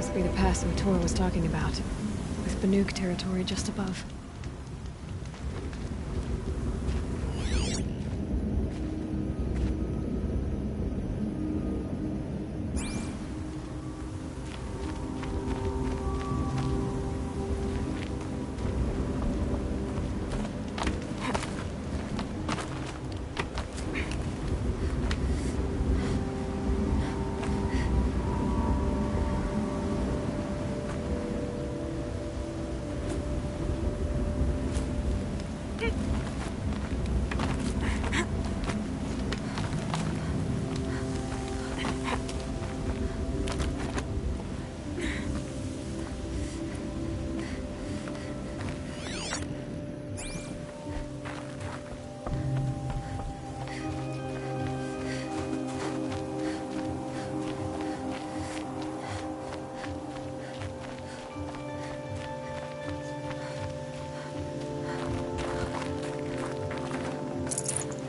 Must be the pass Mator was talking about, with Banuk territory just above.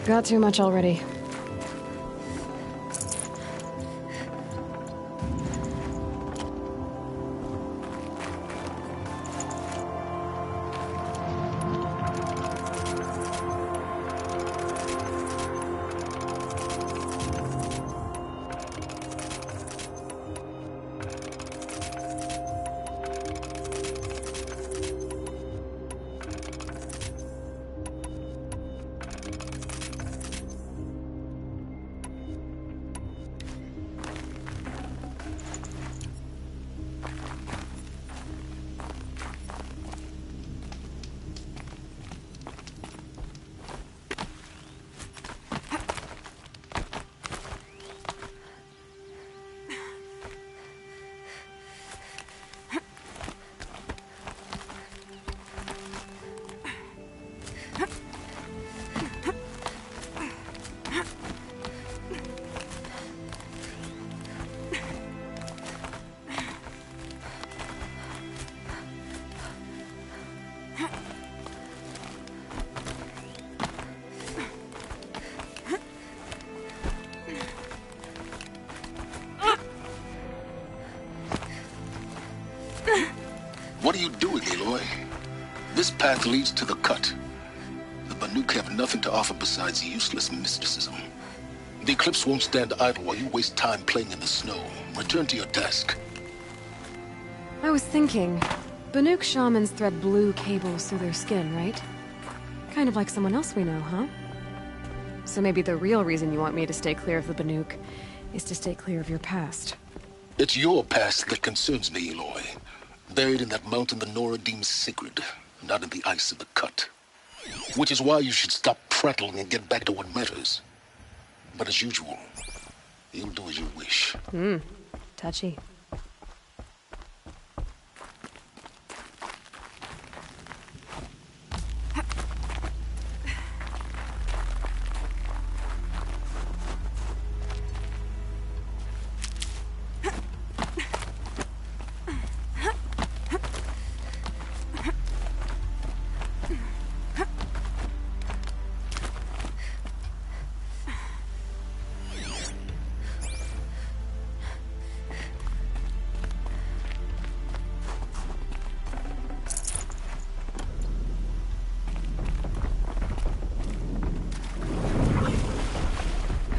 Got too much already. What are you doing, Aloy? This path leads to the cut. The Banuk have nothing to offer besides useless mysticism. The Eclipse won't stand idle while you waste time playing in the snow. Return to your task. I was thinking, Banuk shamans thread blue cables through their skin, right? Kind of like someone else we know, huh? So maybe the real reason you want me to stay clear of the Banuk is to stay clear of your past. It's your past that concerns me, Aloy. Buried in that mountain the Nora deems sacred, not in the ice of the cut. Which is why you should stop prattling and get back to what matters. But as usual, you'll do as you wish. Touchy.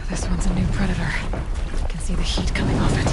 This one's a new predator. I can see the heat coming off it.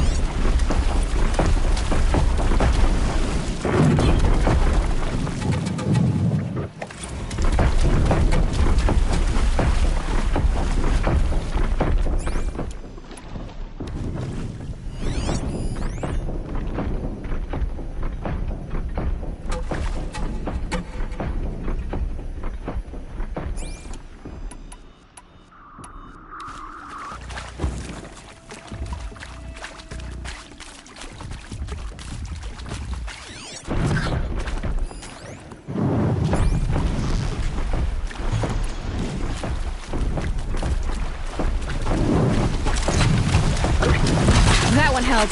That one held.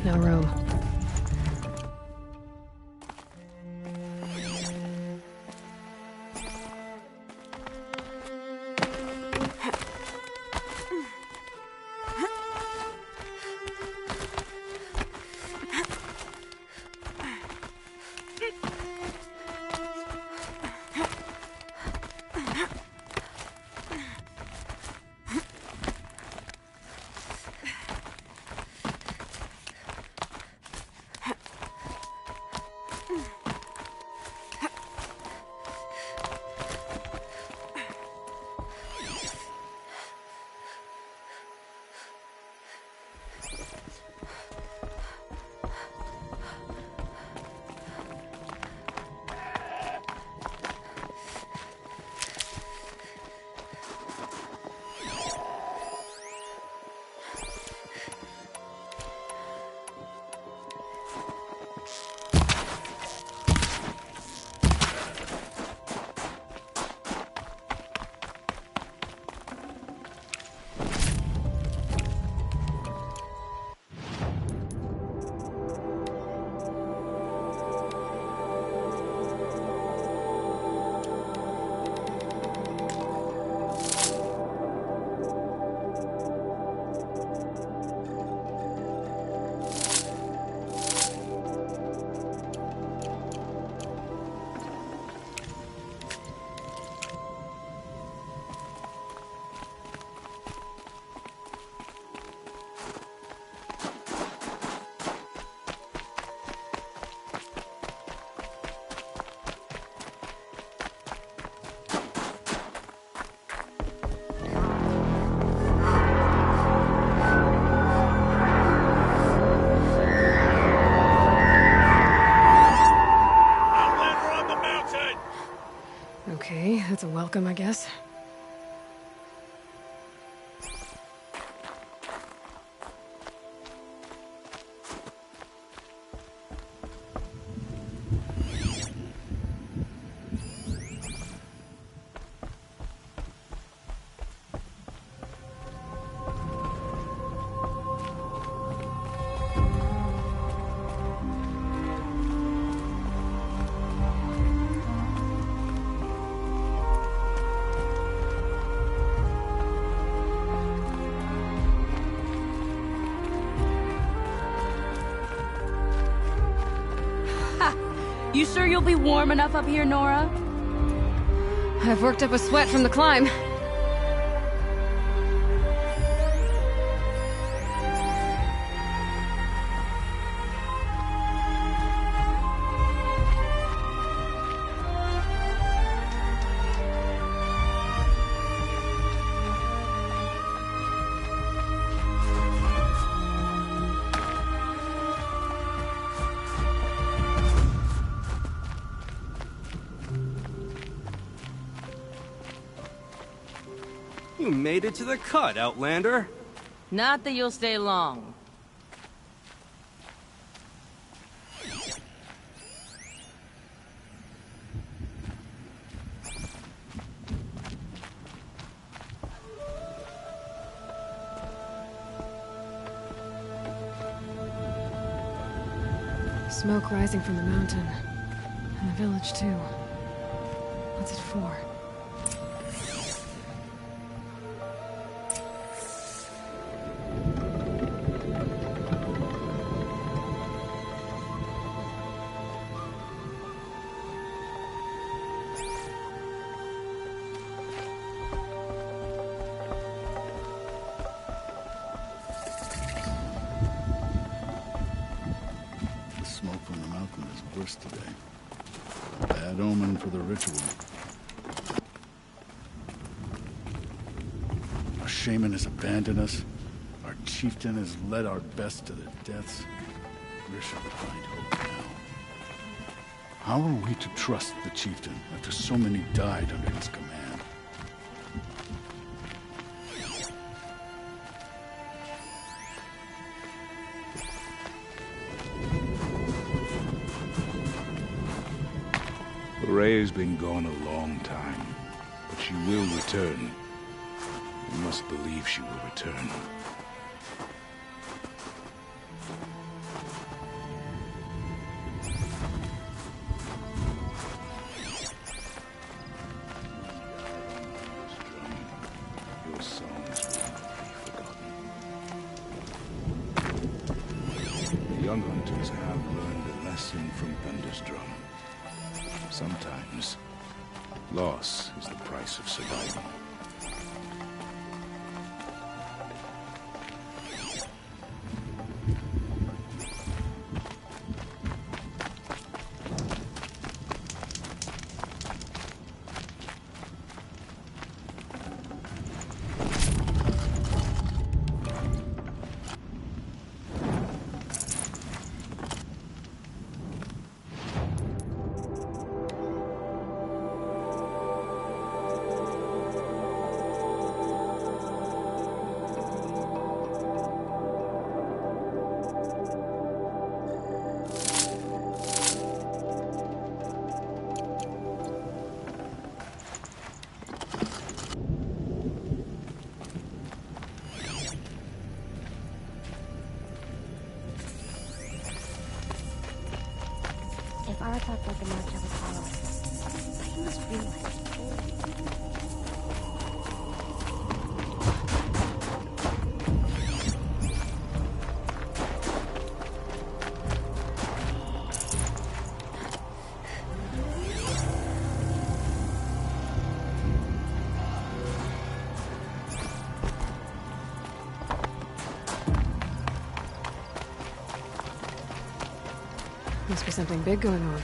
Now Rome. Okay, that's a welcome, I guess. You sure you'll be warm enough up here, Nora? I've worked up a sweat from the climb. You made it to the cut, Outlander. Not that you'll stay long. Smoke rising from the mountain. And the village, too. What's it for? Smoke from the mountain is worse today. A bad omen for the ritual. Our shaman has abandoned us. Our chieftain has led our best to their deaths. Where shall we find hope now? How are we to trust the chieftain after so many died under his command? Rhea's been gone a long time, but she will return. You must believe she will return. those songs will not be forgotten. The young hunters have learned a lesson from Thunderstrom. Sometimes, loss is the price of surviving. If Aratak led the march, I would follow. But he must realize. Must be something big going on.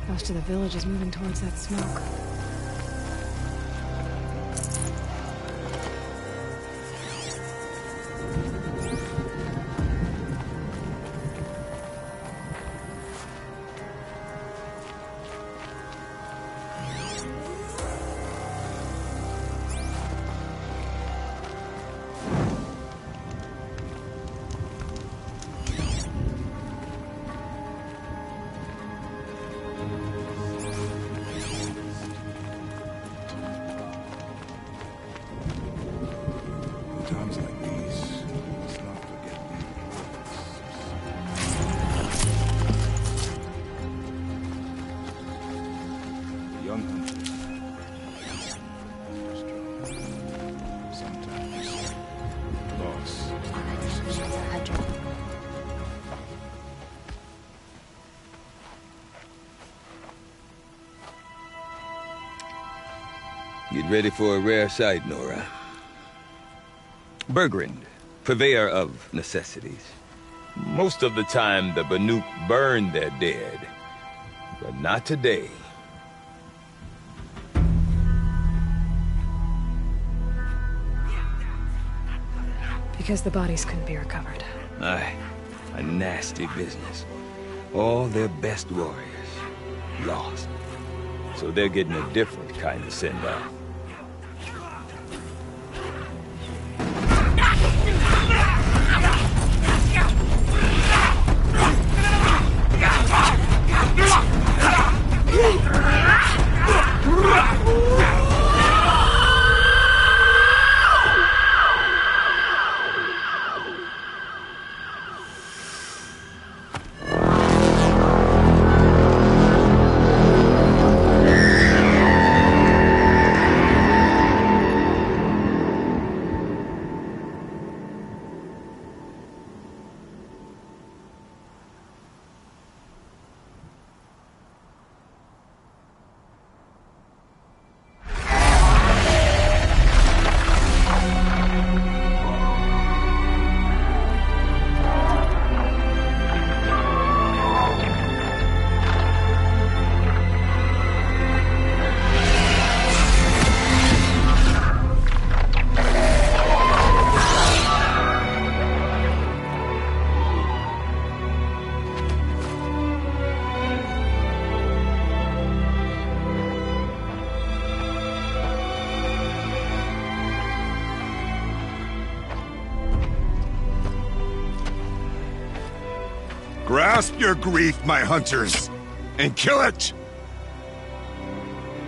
Most of the village is moving towards that smoke. Times like these, let's not forget the young hunters. Sometimes loss. Get ready for a rare sight, Nora. Bergrand, purveyor of necessities. Most of the time, the Banuk burn their dead. But not today. Because the bodies couldn't be recovered. Aye, a nasty business. All their best warriors lost. So they're getting a different kind of send-off. Grasp your grief, my hunters, and kill it!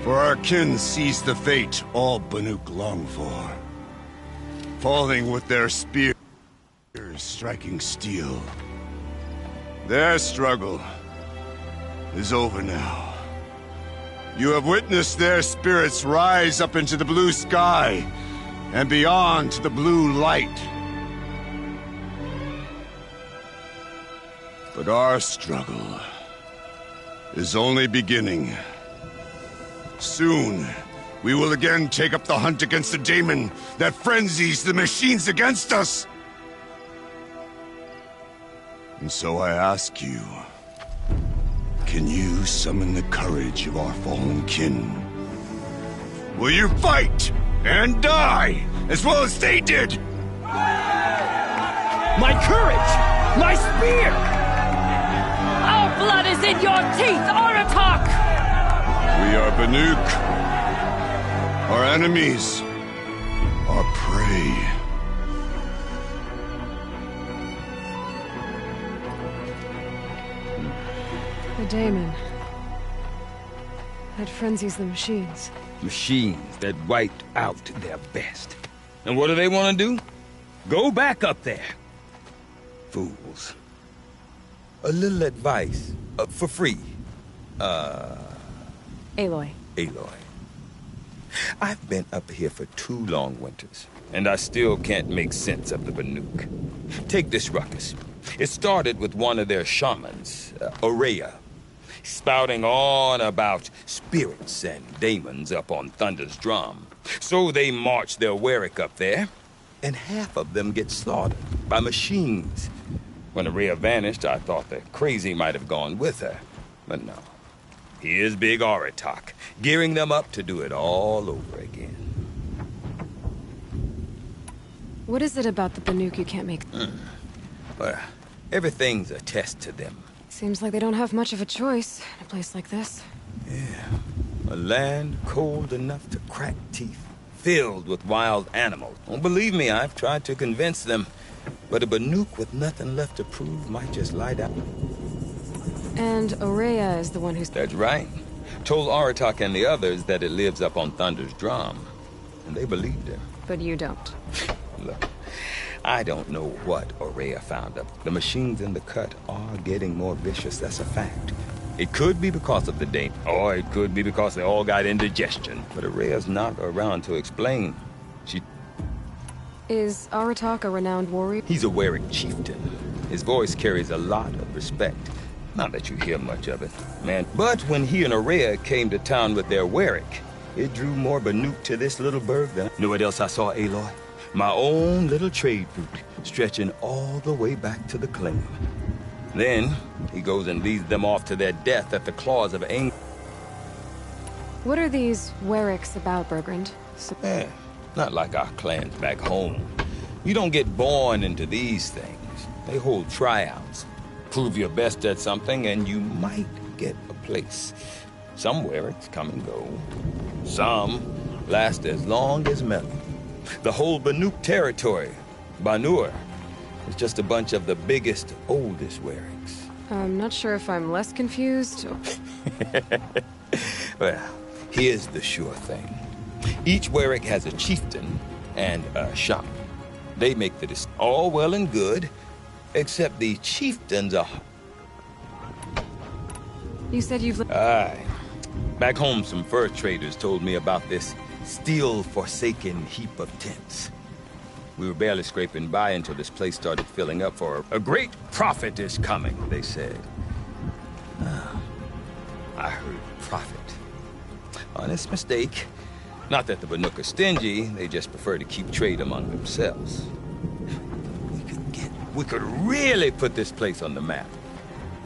For our kin sees the fate all Banuk long for. Falling with their spears striking steel. Their struggle is over now. You have witnessed their spirits rise up into the blue sky and beyond to the blue light. But our struggle is only beginning. Soon, we will again take up the hunt against the daemon that frenzies the machines against us. And so I ask you, can you summon the courage of our fallen kin? Will you fight and die as well as they did? My courage! My spear! Our blood is in your teeth, Aratak! We are Banuk. Our enemies. Our prey. The daemon. That frenzies the machines. Machines that wiped out their best. And what do they want to do? Go back up there. Fools. A little advice. For free. Aloy. Aloy. I've been up here for 2 long winters, and I still can't make sense of the Banuk. Take this ruckus. It started with one of their shamans, Ourea, spouting on about spirits and daemons up on Thunder's drum. So they march their Werik up there, and half of them get slaughtered by machines. When Ourea vanished, I thought the crazy might have gone with her, but no. Here's Big Aratak, gearing them up to do it all over again. What is it about the Banuk you can't make? Well, everything's a test to them. Seems like they don't have much of a choice in a place like this. A land cold enough to crack teeth, filled with wild animals. Don't believe me, I've tried to convince them. But a Banuk with nothing left to prove might just lie down. And Ourea is the one who's... That's right. Told Aratak and the others that it lives up on Thunder's drum. And they believed him. But you don't. Look, I don't know what Ourea found up. The machines in the cut are getting more vicious, that's a fact. It could be because of the date, or it could be because they all got indigestion. But Ourea's not around to explain. Is Aratak a renowned warrior? He's a Werik chieftain. His voice carries a lot of respect. Not that you hear much of it, man. But when he and Ourea came to town with their Werik, it drew more Banuk to this little burg than... Know what else I saw, Aloy? My own little trade route, stretching all the way back to the claim. Then, he goes and leads them off to their death at the claws of Aang. What are these Weriks about, Bergrand? Not like our clans back home. You don't get born into these things. They hold tryouts. Prove your best at something, and you might get a place. Somewhere it's come and go. Some last as long as metal. The whole Banuk territory, Banur, is just a bunch of the biggest, oldest Weriks. I'm not sure if I'm less confused or... Well, here's the sure thing. Each Werik has a chieftain and a shaman. They make the decision. All well and good, except the chieftains are... You said you've... Aye. Back home, some fur traders told me about this steel-forsaken heap of tents. We were barely scraping by until this place started filling up for a great prophet is coming, they said. I heard prophet. Honest mistake. Not that the Banuk are stingy, they just prefer to keep trade among themselves. We could really put this place on the map.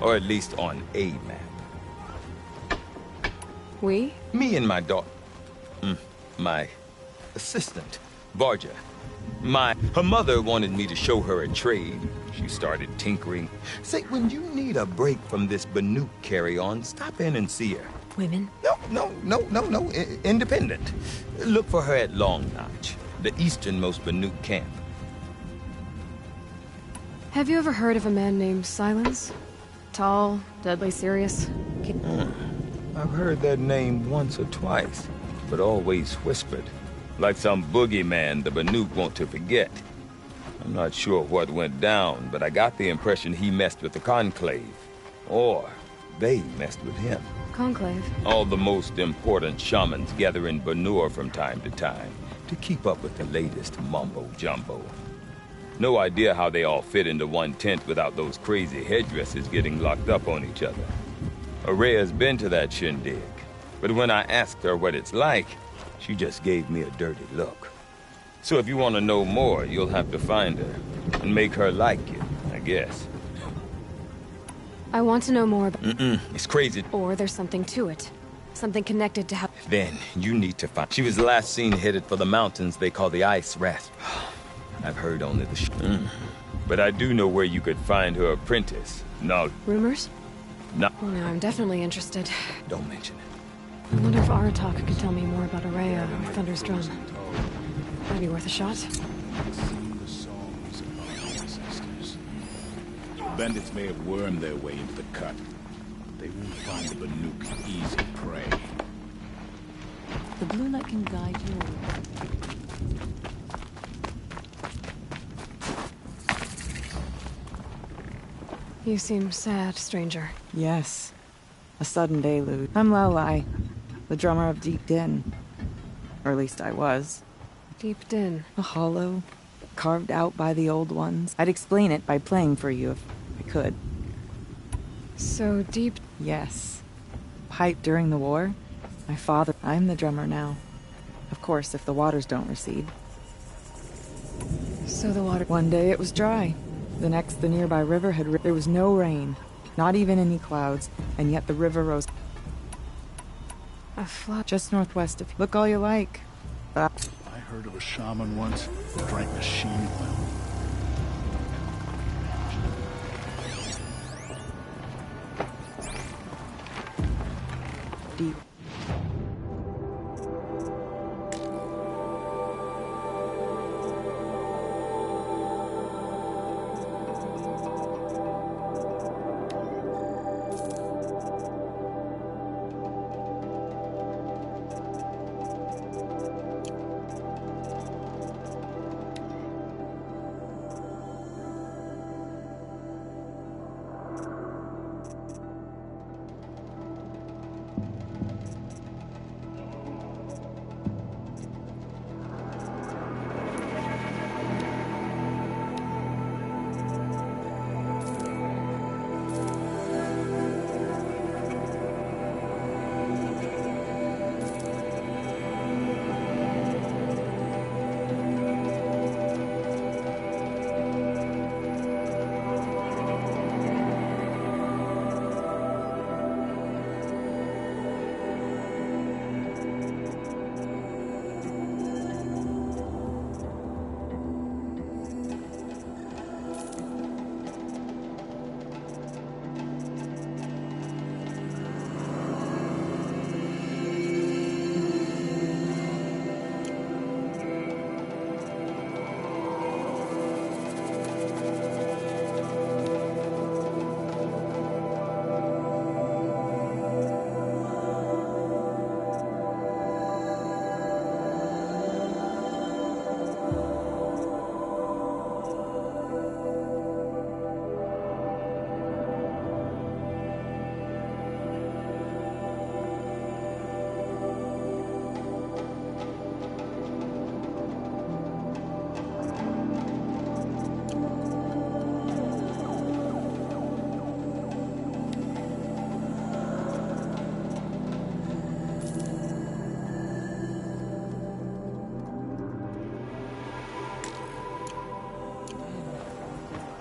Or at least on a map. We? Me and my daughter. My assistant, Varja. Her mother wanted me to show her a trade. She started tinkering. Say, when you need a break from this Banuk carry-on, stop in and see her. Women? No. Independent. Look for her at Long Notch, the easternmost Banuk camp. Have you ever heard of a man named Silence? Tall, deadly serious? I've heard that name once or twice, but always whispered. Like some boogeyman the Banuk want to forget. I'm not sure what went down, but I got the impression he messed with the Conclave. Or they messed with him. Conclave? All the most important shamans gather in Banur from time to time to keep up with the latest mumbo-jumbo. No idea how they all fit into one tent without those crazy headdresses getting locked up on each other. Araya's been to that shindig, but when I asked her what it's like, she just gave me a dirty look. So if you want to know more, you'll have to find her and make her like you, I guess. I want to know more about... It's crazy. Or there's something to it. Something connected to how... Then you need to find... She was last seen headed for the mountains they call the Ice Rasp. I've heard only the But I do know where you could find her apprentice. No. Rumors? No. Well, now I'm definitely interested. Don't mention it. I wonder if Aratak could tell me more about Araya or Thunder's Drum. Might be worth a shot. Bandits may have wormed their way into the cut. They won't find the Banuk easy prey. The blue light can guide you. You seem sad, stranger. Yes. A sudden deluge. I'm Lelai, the drummer of Deep Din. Or at least I was. Deep Din. A hollow, carved out by the Old Ones. I'd explain it by playing for you if I could. So deep... Yes. Piped during the war. My father... I'm the drummer now. Of course, if the waters don't recede. So the water... One day it was dry. The next, the nearby river had... There was no rain. Not even any clouds. And yet the river rose... A flood... Just northwest of... Look all you like. I heard of a shaman once who drank machine oil. Deep.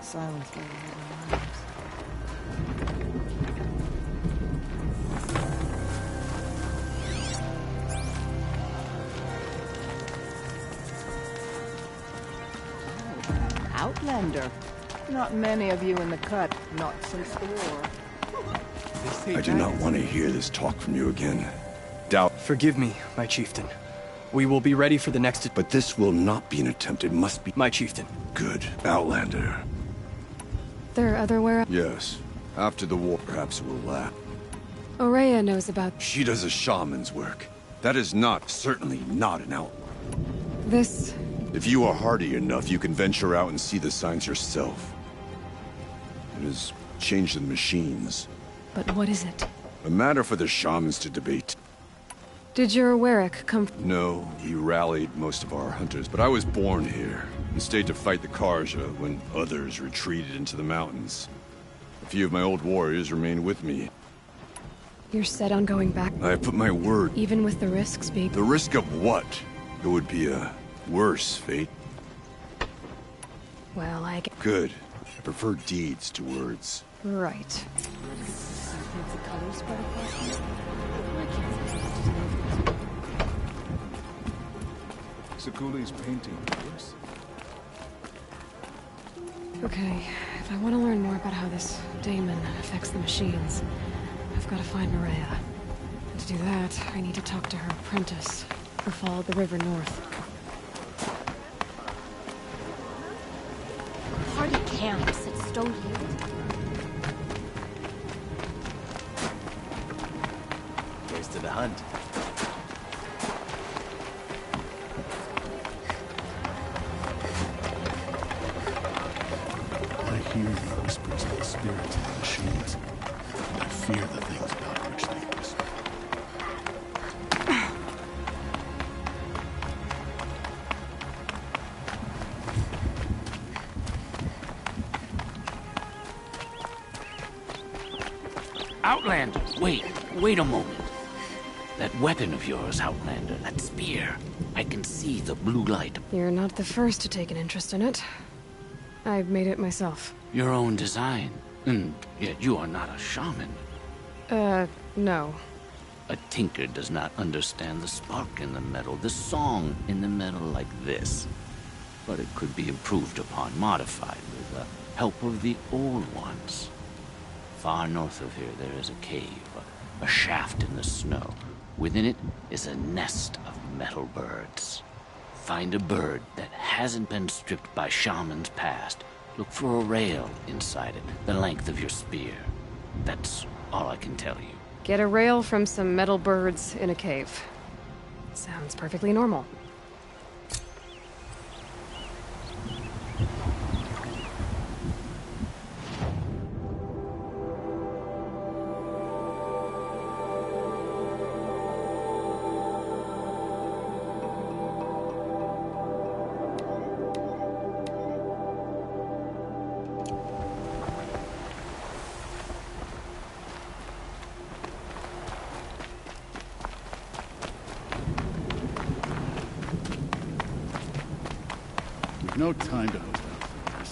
Silence. Outlander. Not many of you in the cut, not since the war. I do not want to hear this talk from you again. Doubt. Forgive me, my chieftain. We will be ready for the next... But this will not be an attempt. It must be... My chieftain. Good. Outlander. There are otherwhere... Yes. After the war, perhaps it will last. Araya knows about... She does a shaman's work. That is not, certainly not an outlaw. This... If you are hardy enough, you can venture out and see the signs yourself. It has changed the machines. But what is it? A matter for the shamans to debate. Did your Warwick come... No, he rallied most of our hunters, but I was born here and stayed to fight the Karja when others retreated into the mountains. A few of my old warriors remained with me. You're set on going back? I put my word. Even with the risks being... The risk of what? It would be a worse fate. Well, Good. I prefer deeds to words. Right. Sekuli's painting works. Okay, if I want to learn more about how this daemon affects the machines, I've got to find Maria. And to do that, I need to talk to her apprentice, who followed the river north. Party camps at Stonehill. Here's to the hunt. I hear the whispers of the spirits of the machines, and I fear the things about which they whisper. Outlander, wait a moment. That weapon of yours, Outlander, that spear. I can see the blue light. You're not the first to take an interest in it. I made it myself. Your own design. And yet you are not a shaman. No. A tinker does not understand the spark in the metal, the song in the metal like this. But it could be improved upon, modified with the help of the old ones. Far north of here there is a cave, a shaft in the snow. Within it is a nest of metal birds. Find a bird that hasn't been stripped by shamans past. Look for a rail inside it, the length of your spear. That's all I can tell you. Get a rail from some metal birds in a cave. Sounds perfectly normal. No time to hold out for this.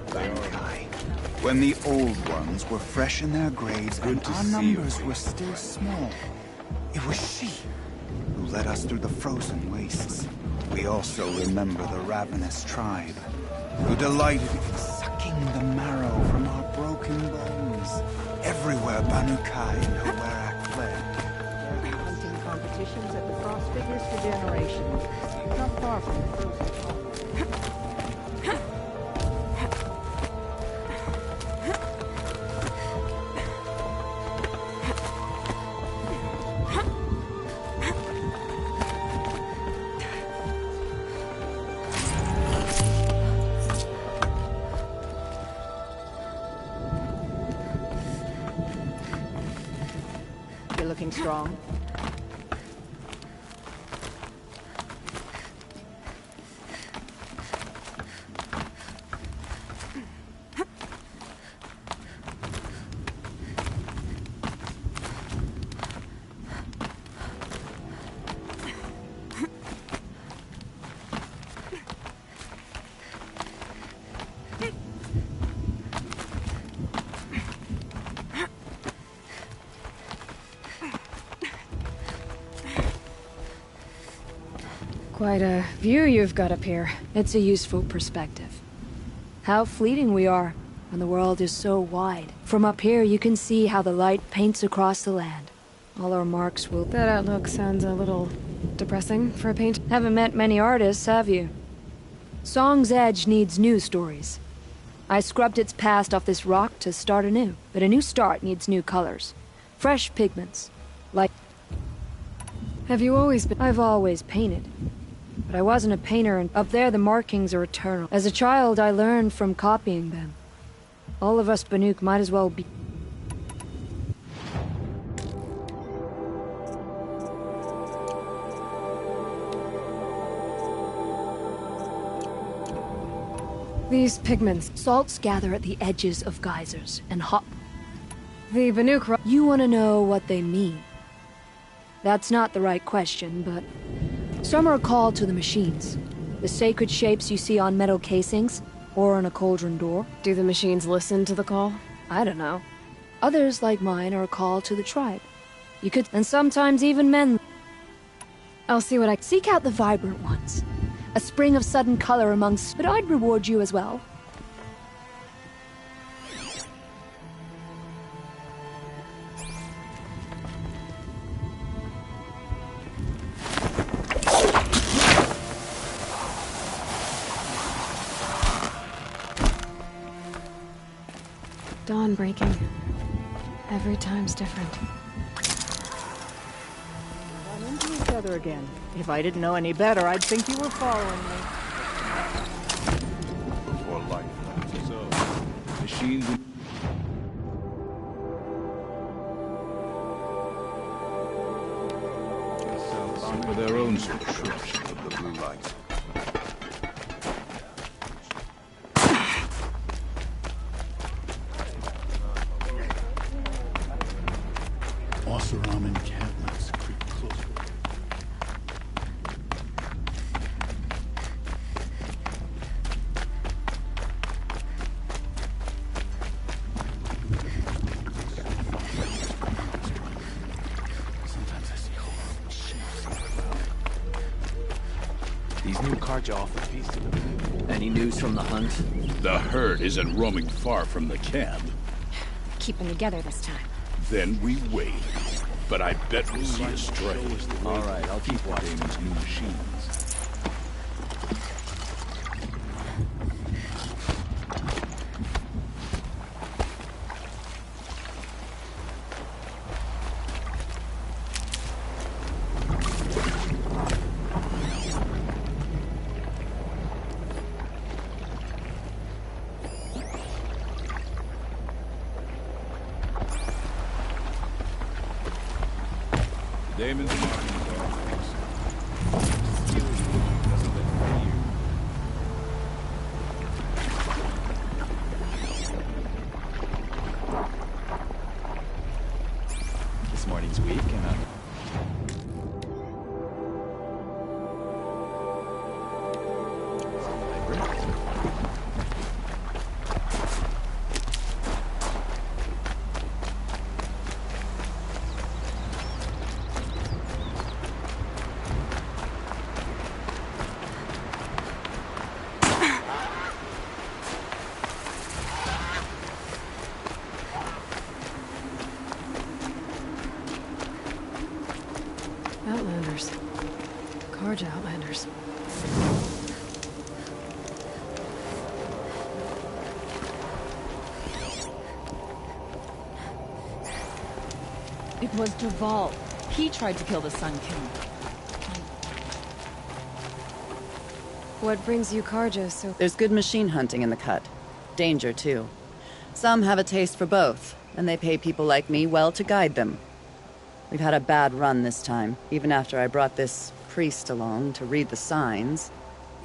Bankai. When the old ones were fresh in their graves and our numbers were still small. It was she who led us through the frozen wastes. We also remember the ravenous tribe, who delighted in sucking the marrow from our broken bones. Everywhere Bankai and Hawerak fled. There are hunting competitions at the Frost Figures for generations. Not far from the frozen hall. You're looking strong. Quite a view you've got up here. It's a useful perspective. How fleeting we are when the world is so wide. From up here you can see how the light paints across the land. All our marks will... That outlook sounds a little depressing for a paint. Haven't met many artists, have you? Song's Edge needs new stories. I scrubbed its past off this rock to start anew, but a new start needs new colors. Fresh pigments. Like... Have you always been... I've always painted. But I wasn't a painter, and up there the markings are eternal. As a child, I learned from copying them. All of us Banuk might as well be... These pigments... Salts gather at the edges of geysers, and hop... The Banuk... You want to know what they mean. That's not the right question, but... Some are called to the machines. The sacred shapes you see on metal casings, or on a cauldron door. Do the machines listen to the call? I don't know. Others, like mine, are called to the tribe. You could... And sometimes even men... I'll see what I... Seek out the vibrant ones. A spring of sudden color amongst... But I'd reward you as well. Dawn breaking. Every time's different. Run into each other again. If I didn't know any better, I'd think you were following me. Before life. So, machines... Some with their own subscription of the blue light. Oseram encampments creep closer. Sometimes I see horrible shapes. These new carja offer peace to the Banuk. Any news from the hunt? The herd isn't roaming far from the camp. Keep them together this time. Then we wait. But I bet we'll see a stray. All right, I'll keep watching these new machines. Damon's marking dogs. This morning's weak, and Carja Outlanders. It was Dervahl. He tried to kill the Sun King. What brings you Carja so... There's good machine hunting in the cut. Danger, too. Some have a taste for both, and they pay people like me well to guide them. We've had a bad run this time, even after I brought this priest along to read the signs.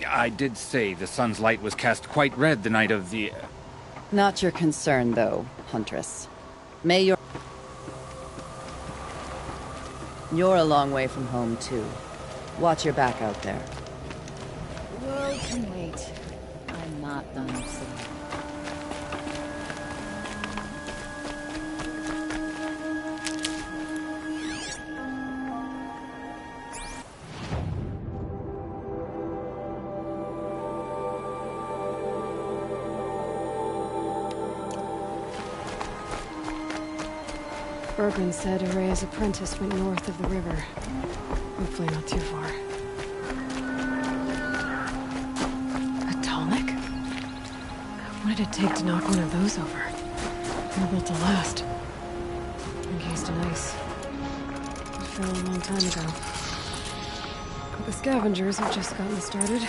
I did say the sun's light was cast quite red the night of the... Not your concern, though, Huntress. May your... You're a long way from home, too. Watch your back out there. The world can wait. I'm not done sitting. Bergren said Araya's apprentice went north of the river. Hopefully not too far. A Tallneck? What did it take to knock one of those over? They're built to last. Encased in ice. It fell a long time ago. But the scavengers have just gotten started.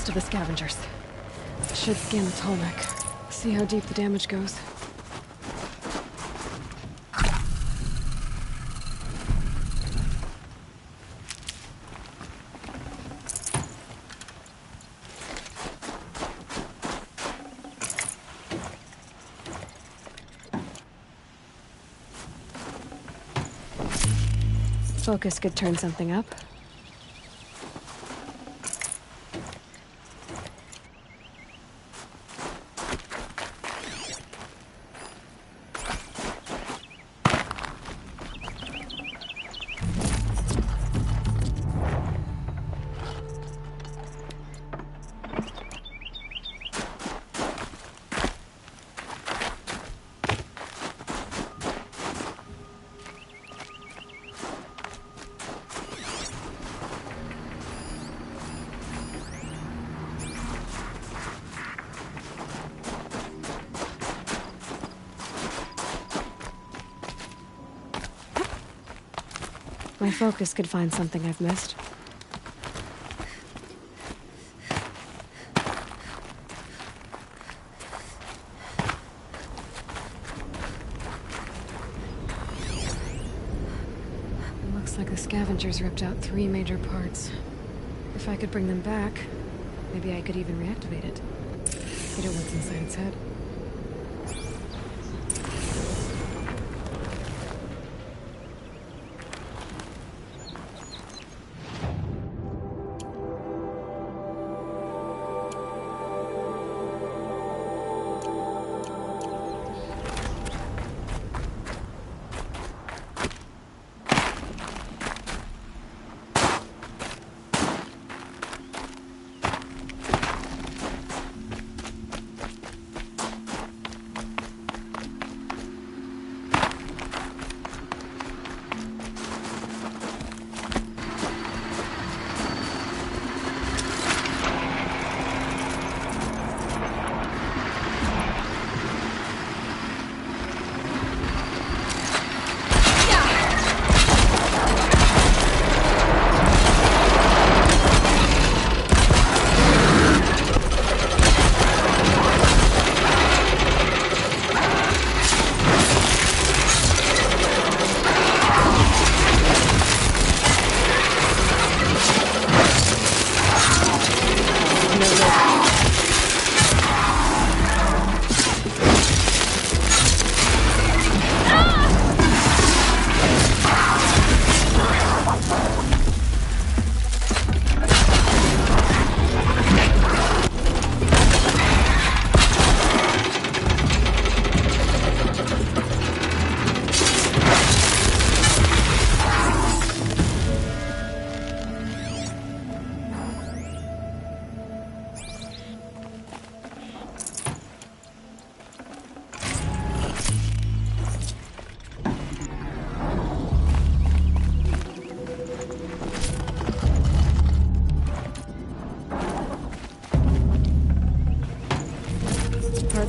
To the scavengers. Should scan the Tallneck. See how deep the damage goes. Focus could turn something up. My focus could find something I've missed. fires ripped out 3 major parts. If I could bring them back, maybe I could even reactivate it. Get at what's inside its head.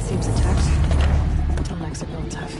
Seems intact. Bottlenecks are real tough.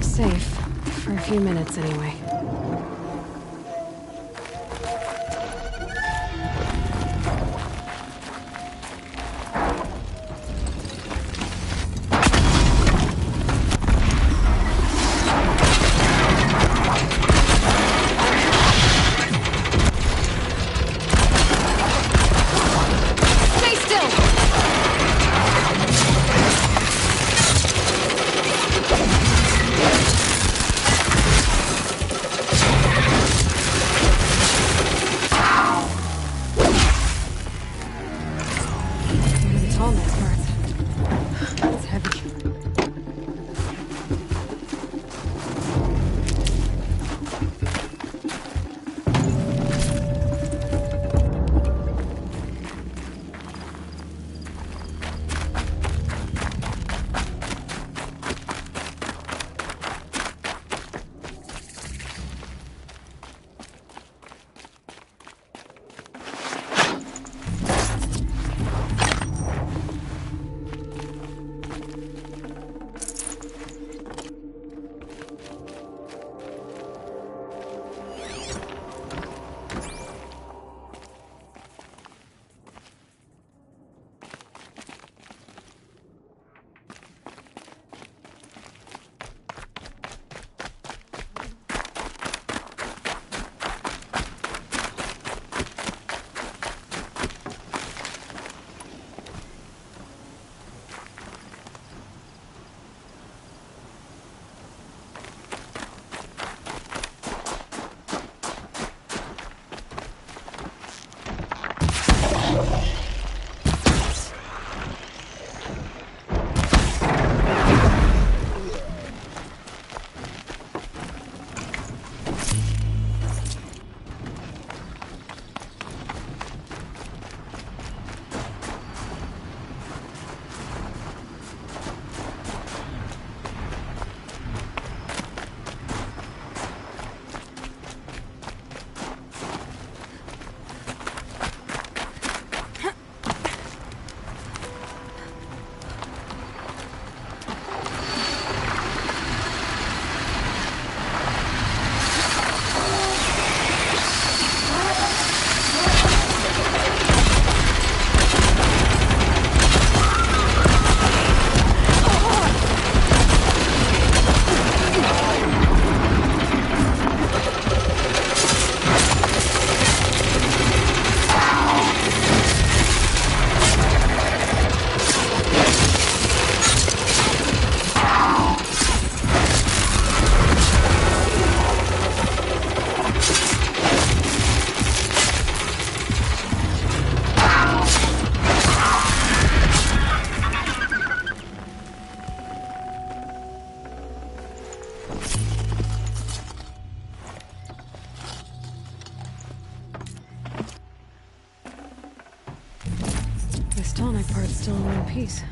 Safe. For a few minutes, anyway. This tonic part's still in one piece.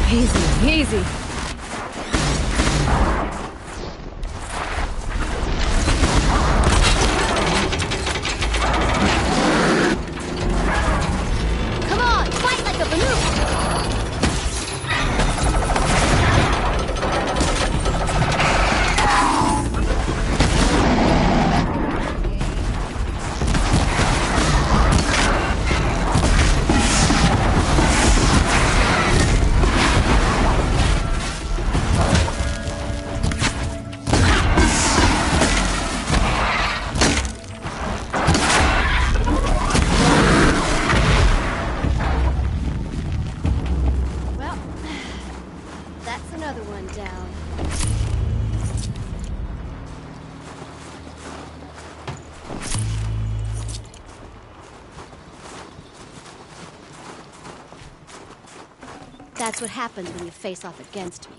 Easy, easy. Come on, fight like a Banuk! That's what happens when you face off against me.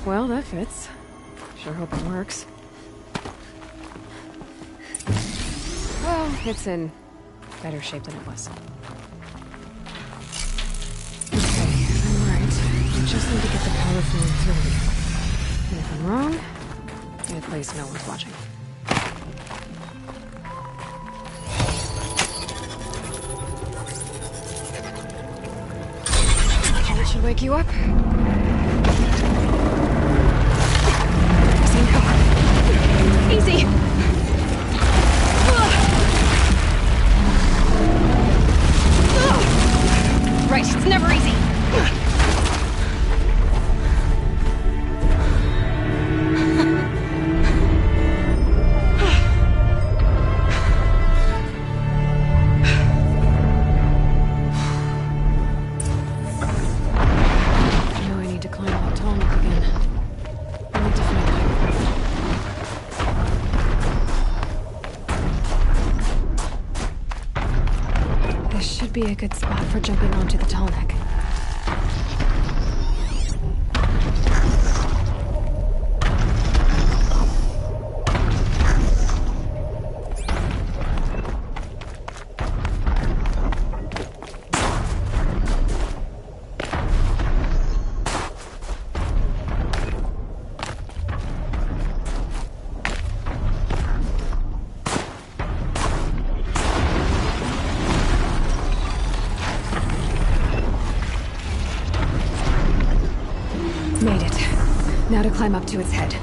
Well, that fits. Sure hope it works. Well, it's in better shape than it was. Okay, I'm right. I just need to get the power flowing through again. And if I'm wrong, at least no one's watching. That should wake you up. Easy! Right, it's never easy! Now I need to climb that tall neck again. I need to find should be a good spot for jumping onto the tall neck. climb up to its head.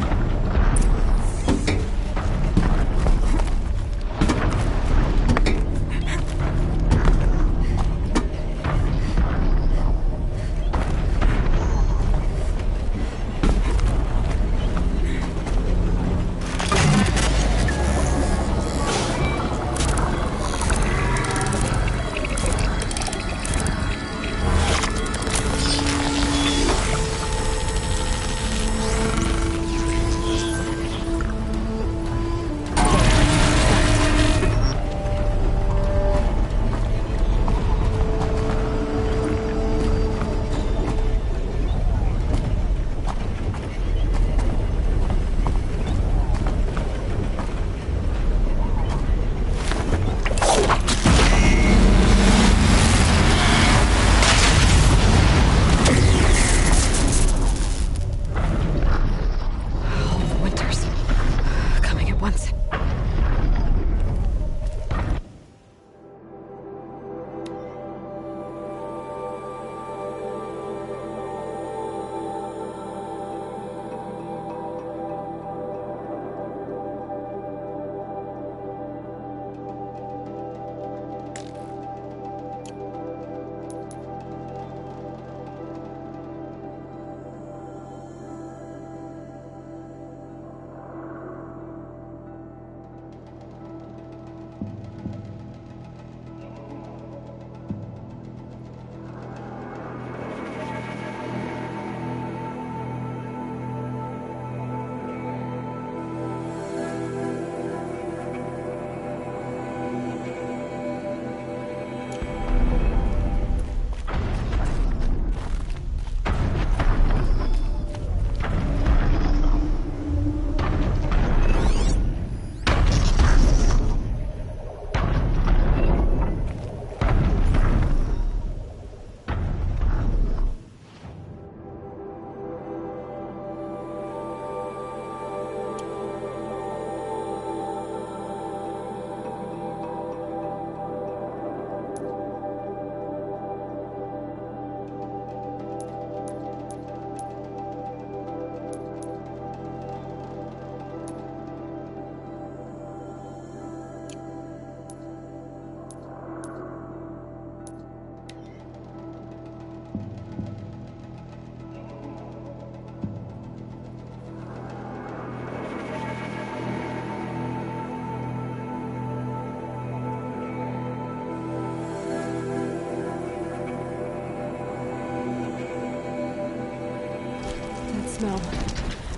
Smell.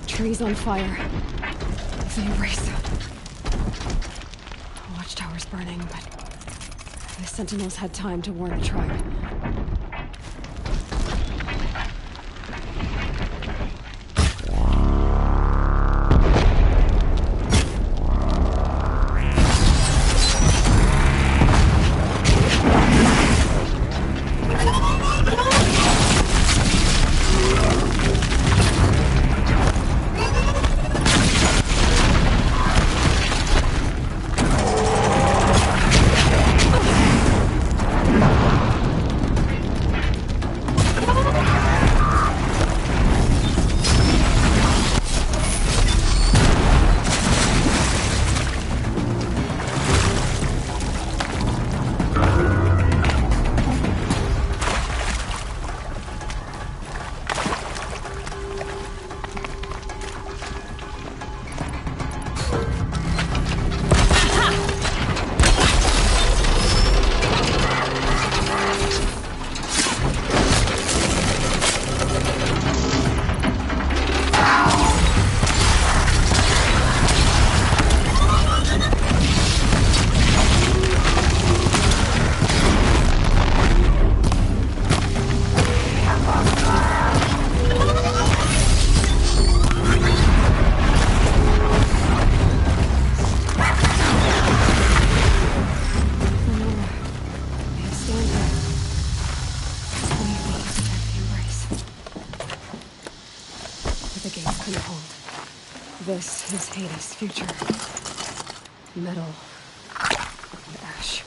Trees on fire. It's an erase. Watchtower's burning, but the Sentinels had time to warn the tribe. This is Hades' future. Metal and ash.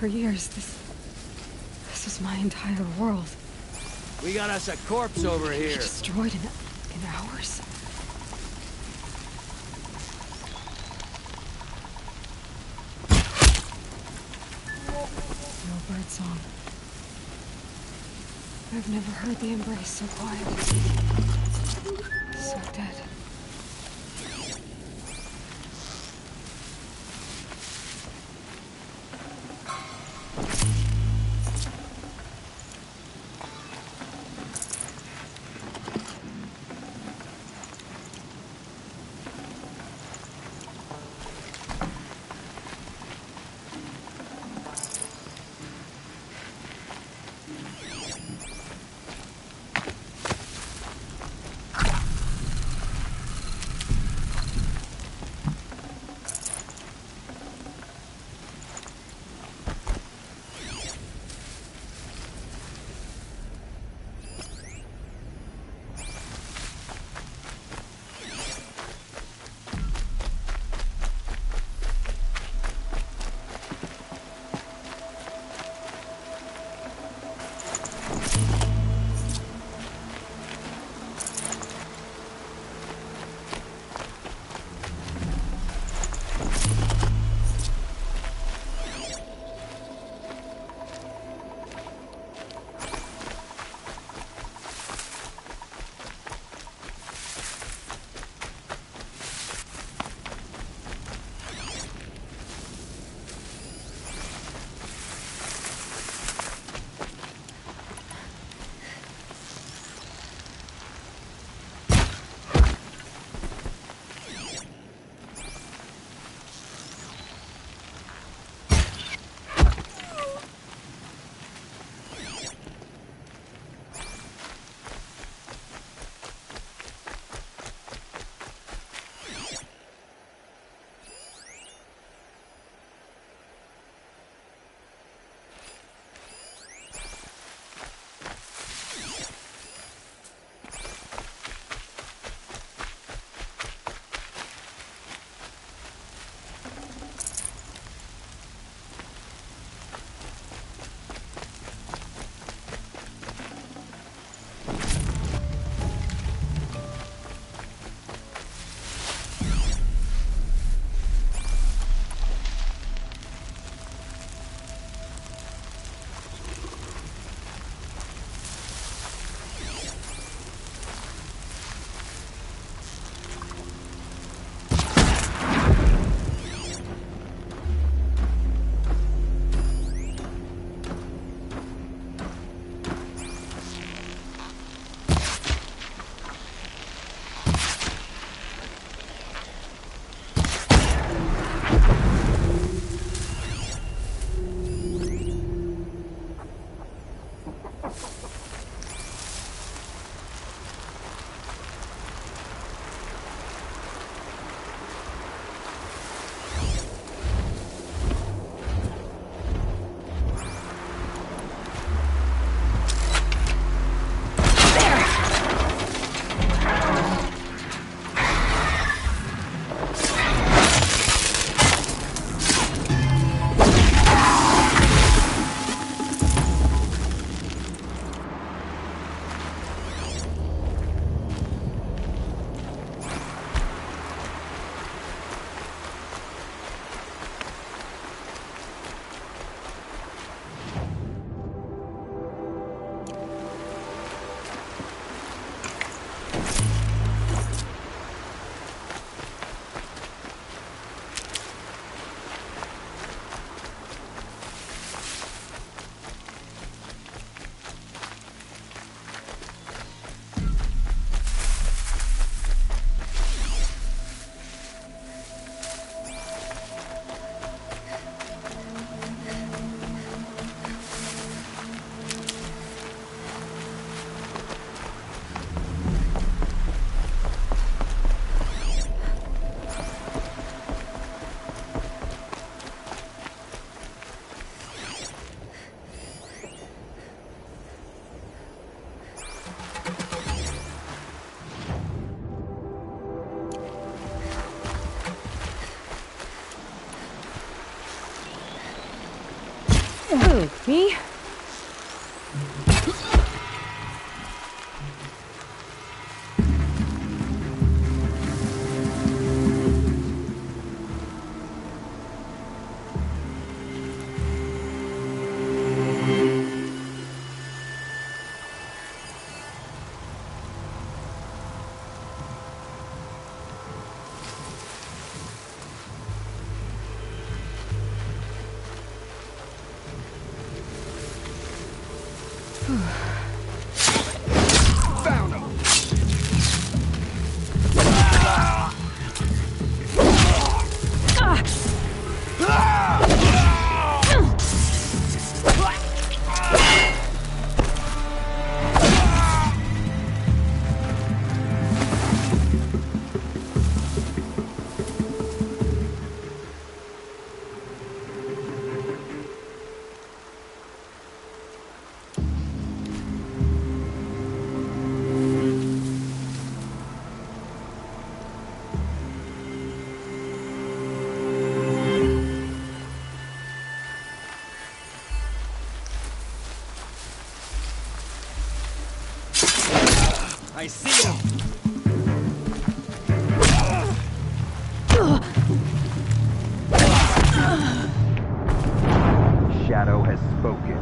for years. This was my entire world. We got us a corpse over here. Destroyed in hours. No birdsong. I've never heard the embrace so quiet. So dead. Who, me? Found him! I see him! Shadow has spoken.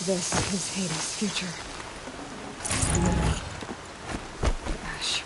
This is Hades' future. Ash.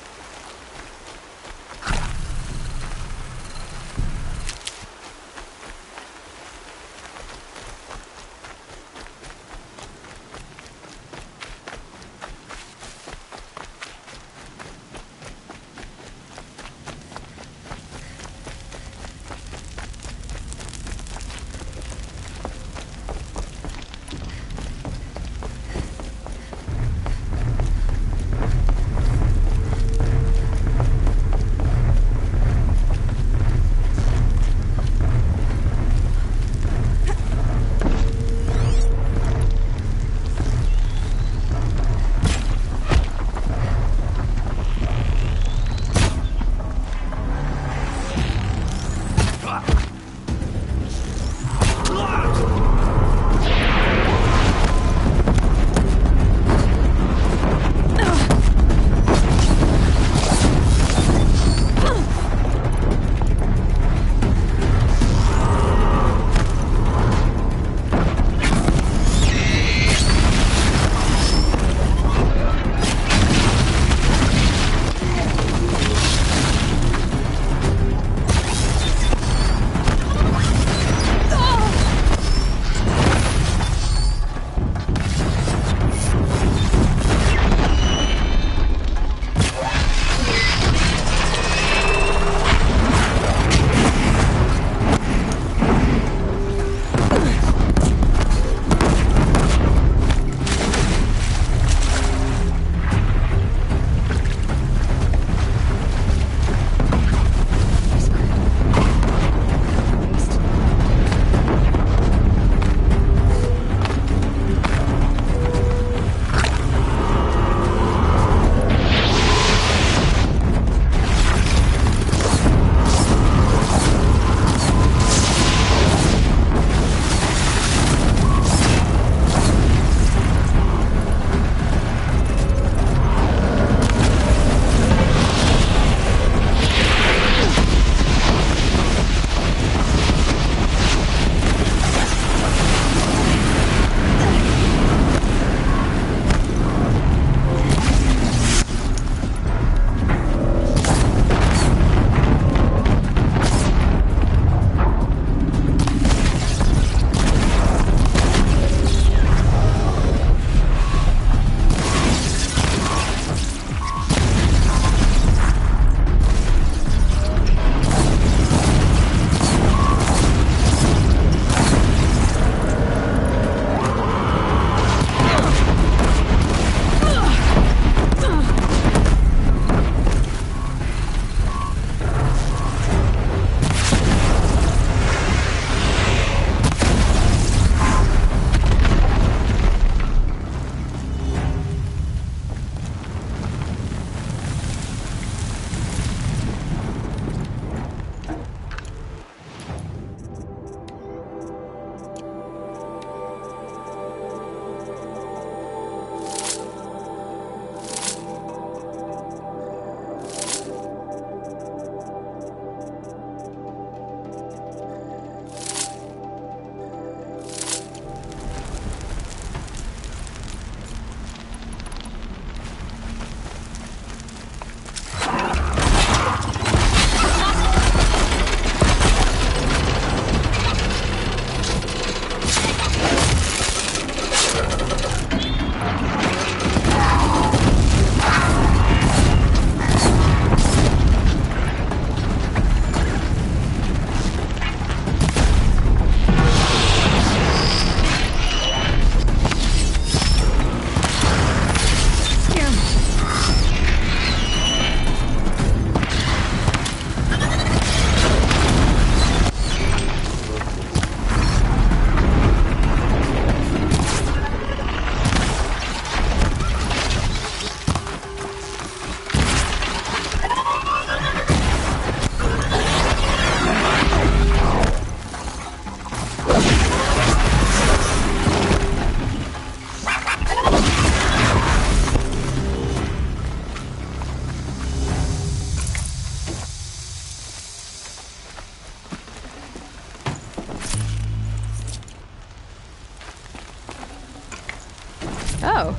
Oh.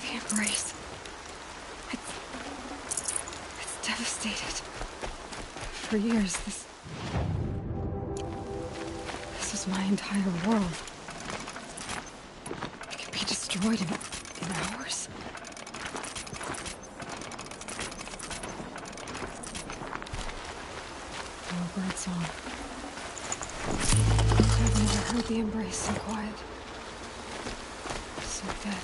The embrace. It's devastated. For years, this was my entire world. It could be destroyed in hours. No bird song. I've never heard the embrace so quiet. So dead.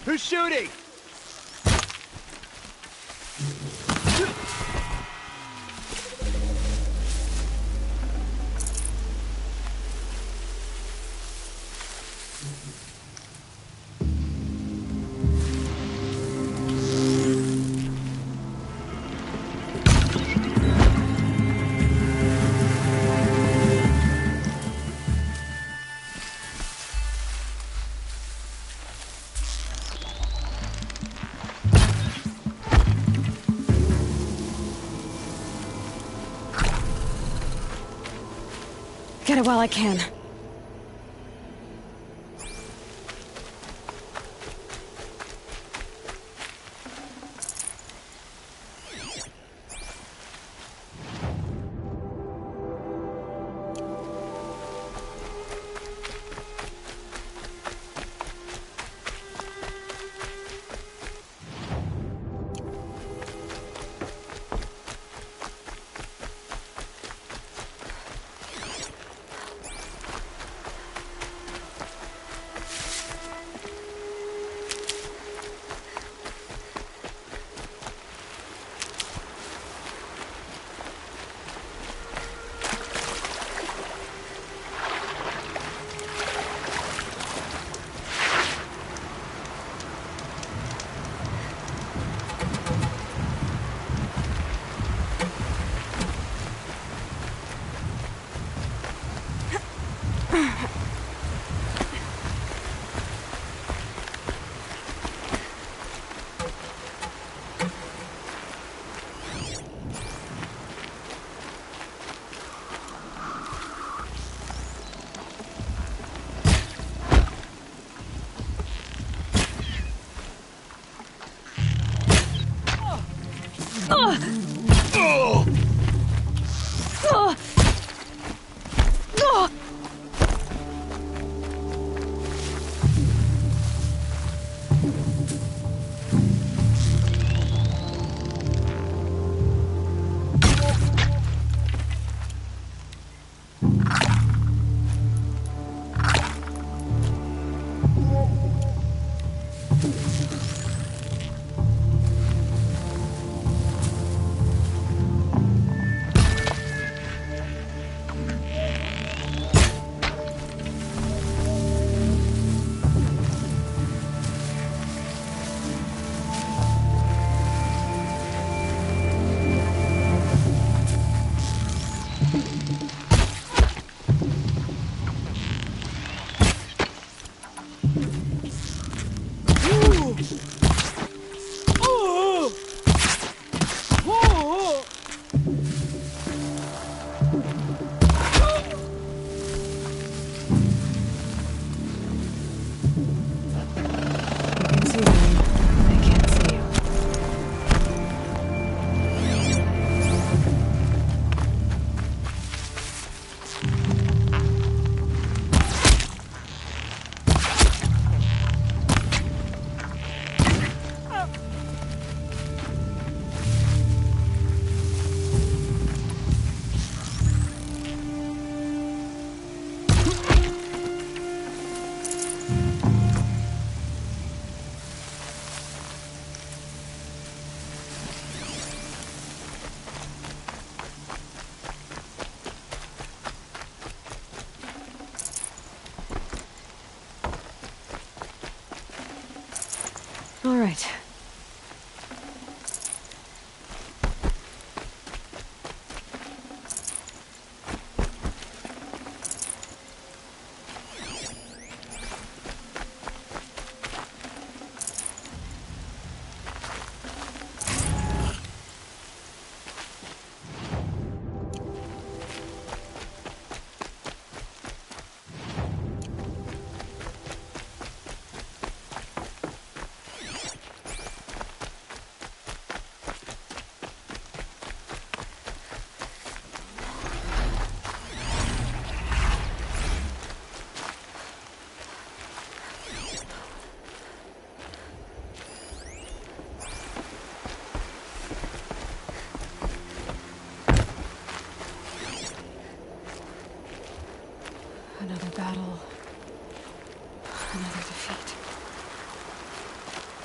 Who's shooting? Get it while I can. All right. Another battle. Another defeat.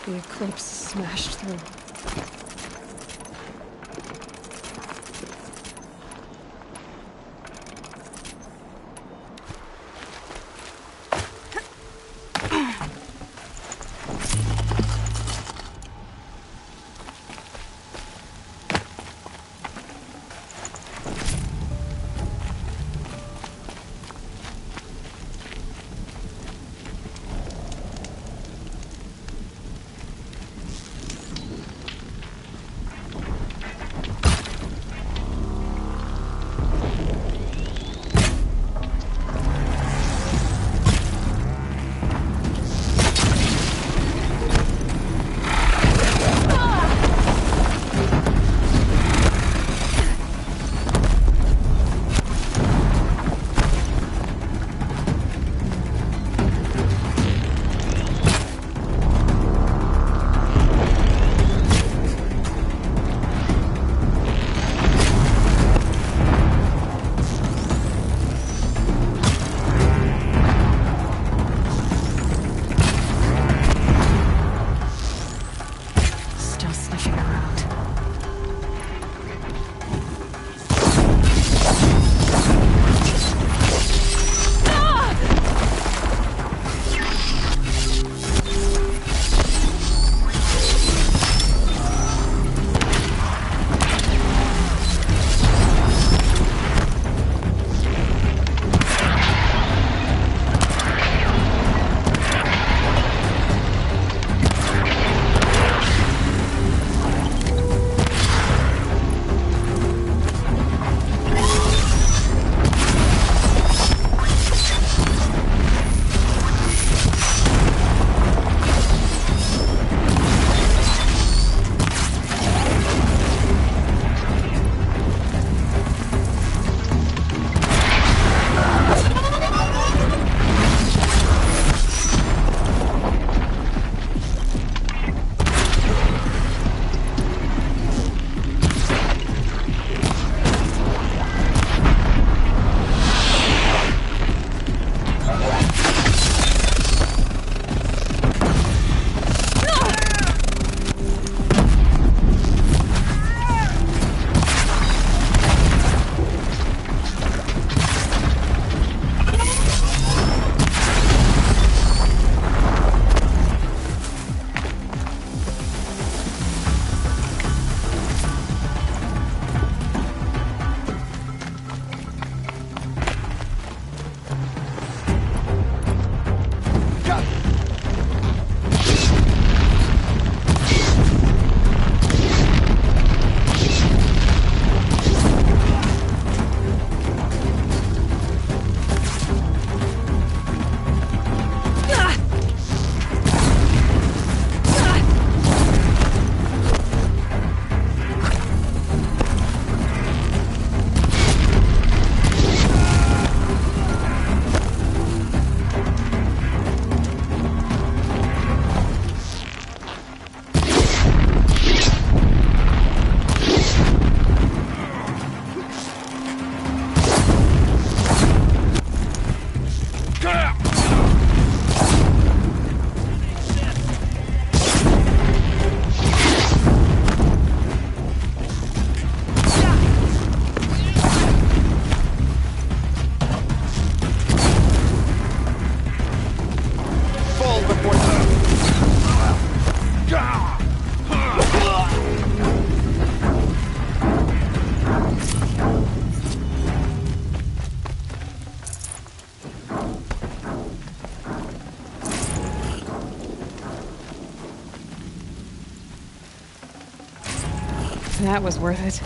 The Eclipse smashed through. That was worth it.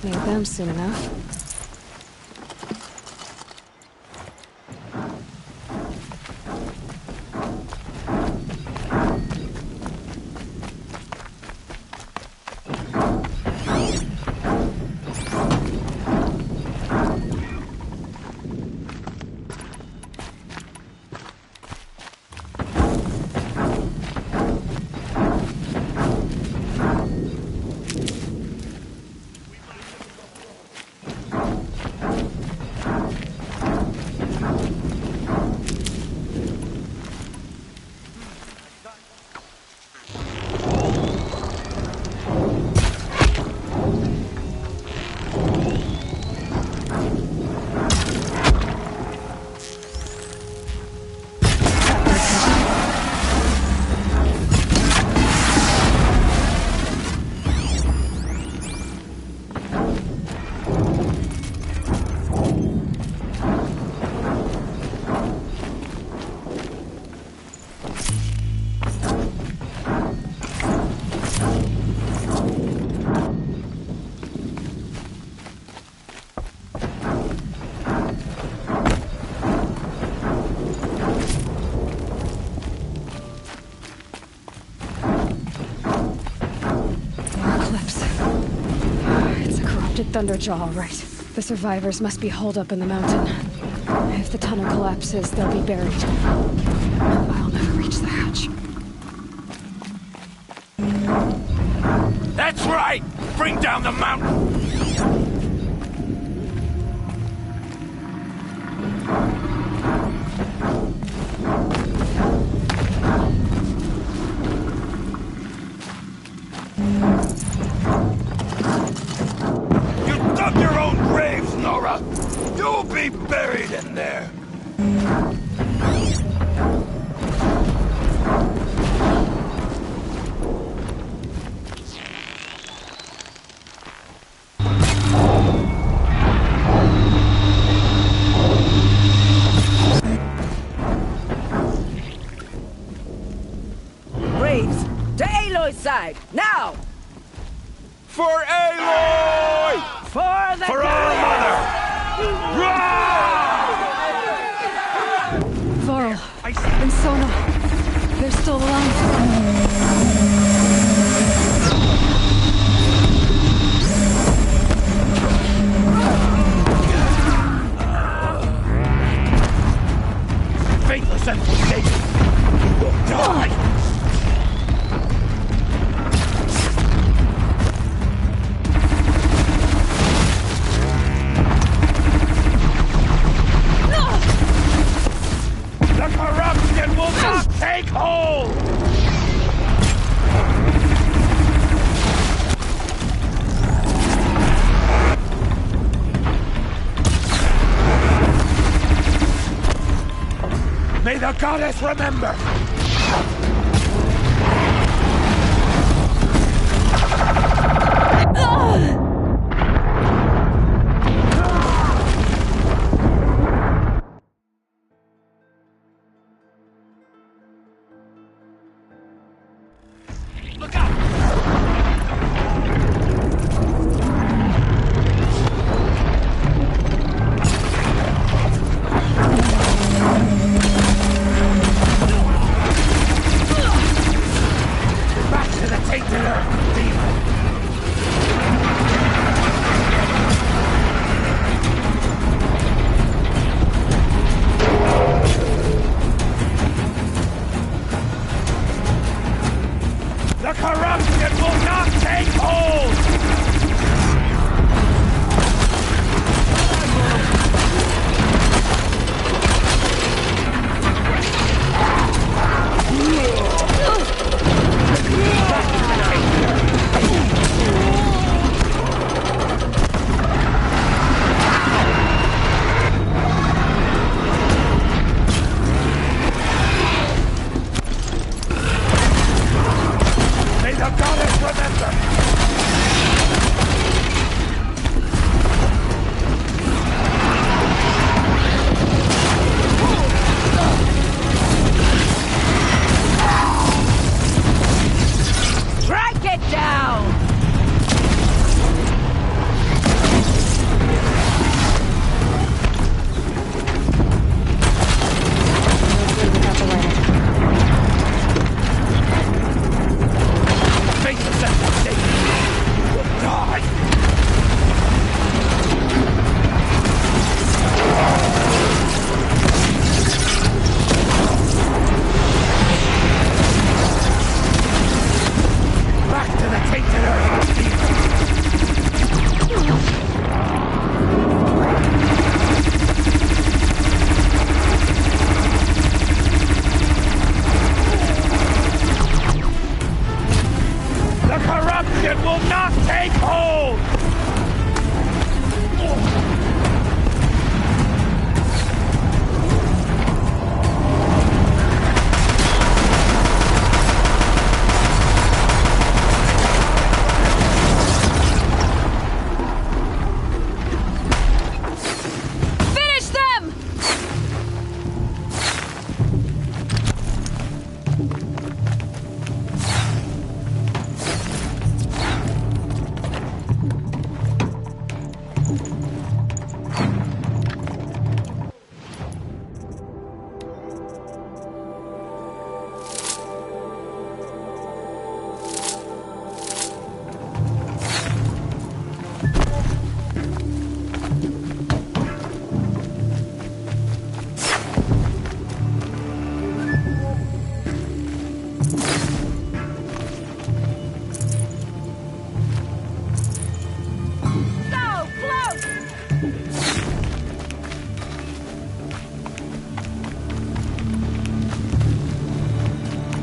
Need them soon enough. Thunderjaw, all right. The survivors must be holed up in the mountain. If the tunnel collapses, they'll be buried. I'll never reach the hatch. That's right! Bring down the mountain! You'll be buried in there! Braves, to Aloy's side, now! For Aloy! For the For our mother! Varl and Sona, they're still alive. Faithless and forsaken, you will die! The corruption will not May the goddess remember!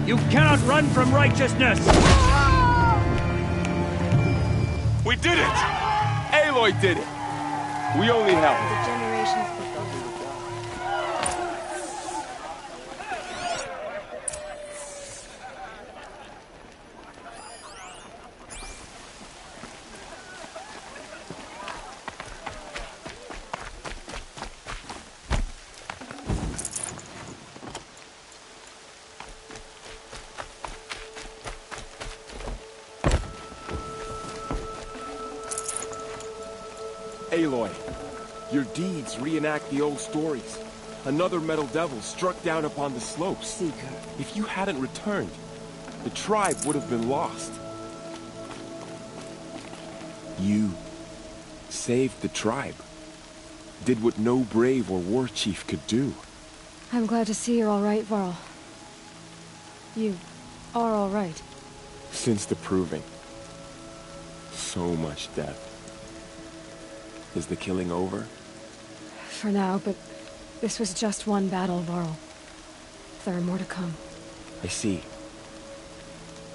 You cannot run from righteousness! We did it! Aloy did it! We only helped. Aloy, your deeds reenact the old stories. Another Metal Devil struck down upon the slopes. Seeker. If you hadn't returned, the tribe would have been lost. You saved the tribe. Did what no brave or war chief could do. I'm glad to see you're all right, Varl. You are all right. Since the Proving. So much death. Is the killing over? For now, but this was just one battle, Varl. There are more to come. I see.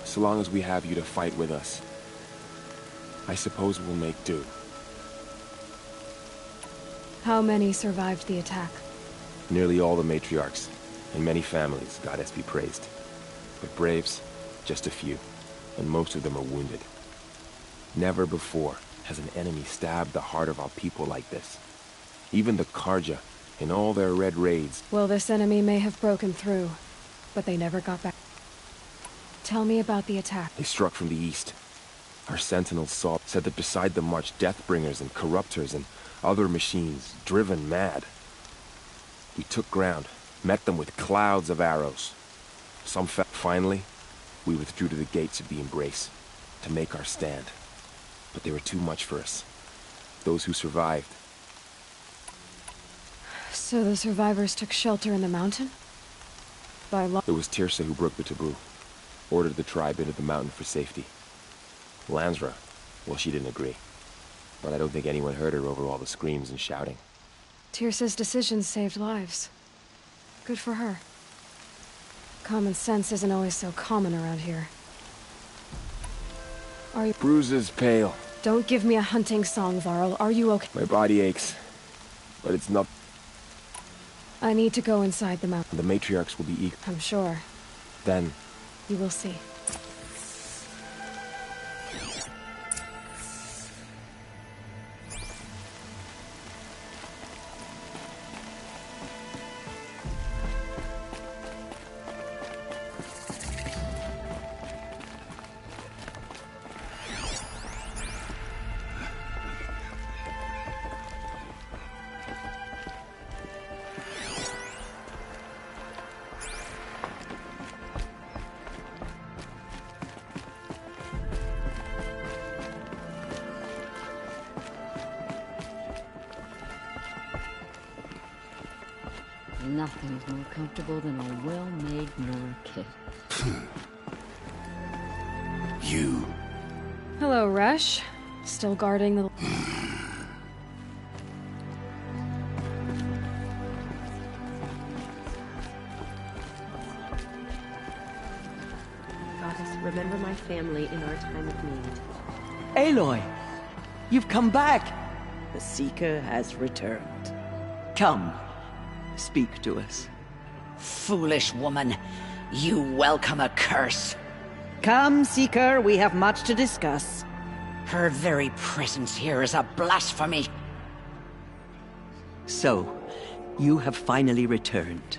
So long as we have you to fight with us, I suppose we'll make do. How many survived the attack? Nearly all the matriarchs. and many families, goddess be praised. But braves, just a few, and most of them are wounded. Never before has an enemy stabbed the heart of our people like this. Even the Karja, in all their red raids. Well, this enemy may have broken through, but they never got back. Tell me about the attack. They struck from the east. Our sentinels said that beside them marched Deathbringers and Corruptors and other machines, driven mad. We took ground, met them with clouds of arrows. Some fell. Finally, we withdrew to the gates of the Embrace to make our stand. But they were too much for us. Those who survived. So the survivors took shelter in the mountain? By law? It was Tirsa who broke the taboo. Ordered the tribe into the mountain for safety. Lansra, well, she didn't agree. But I don't think anyone heard her over all the screams and shouting. Tirsa's decision saved lives. Good for her. Common sense isn't always so common around here. Are you— Bruises, pale. Don't give me a hunting song, Varl. Are you okay? My body aches. But it's not— I need to go inside the mountain. The matriarchs will be eager. I'm sure. Then— You will see. Nothing's more comfortable than a well-made Nora kit. You. Hello, Resh. Still guarding the— Goddess, remember my family in our time of need. Aloy! You've come back! The Seeker has returned. Come. Speak to us. Foolish woman. You welcome a curse. Come, Seeker, we have much to discuss. Her very presence here is a blasphemy. So, you have finally returned.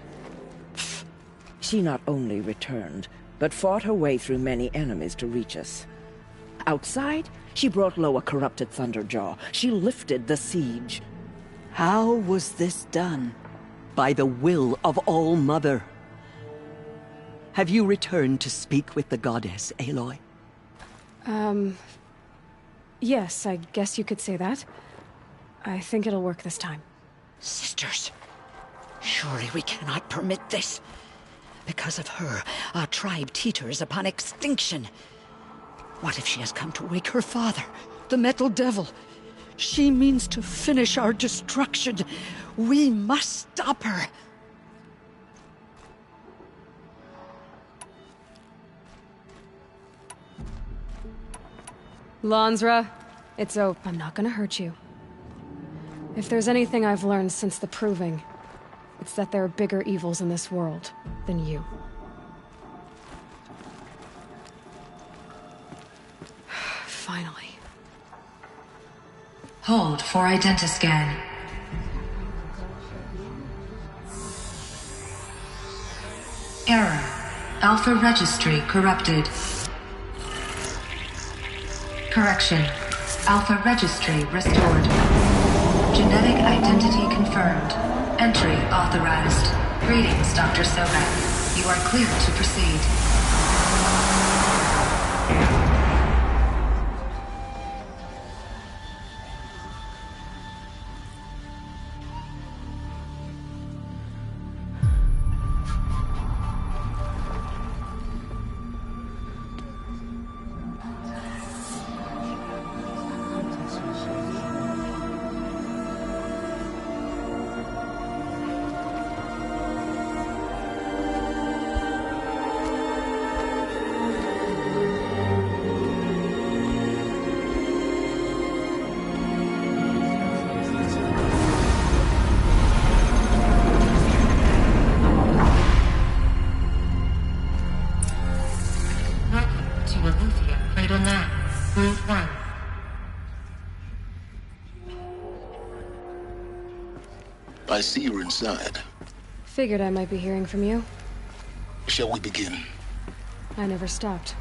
She not only returned, but fought her way through many enemies to reach us. Outside, she brought low a corrupted Thunderjaw. She lifted the siege. How was this done? By the will of All-Mother. Have you returned to speak with the goddess, Aloy? Yes, I guess you could say that. I think it'll work this time. Sisters, surely we cannot permit this. Because of her, our tribe teeters upon extinction. What if she has come to wake her father, the Metal Devil? She means to finish our destruction. We must stop her. Lansra, it's open. I'm not gonna hurt you. If there's anything I've learned since the Proving, it's that there are bigger evils in this world than you. Finally. Hold for identiscan. Error. Alpha registry corrupted. Correction. Alpha registry restored. Genetic identity confirmed. Entry authorized. Greetings, Dr. Sobek. You are cleared to proceed. to Aletheia, Cradle 9, Route 1. I see you're inside. Figured I might be hearing from you. Shall we begin? I never stopped.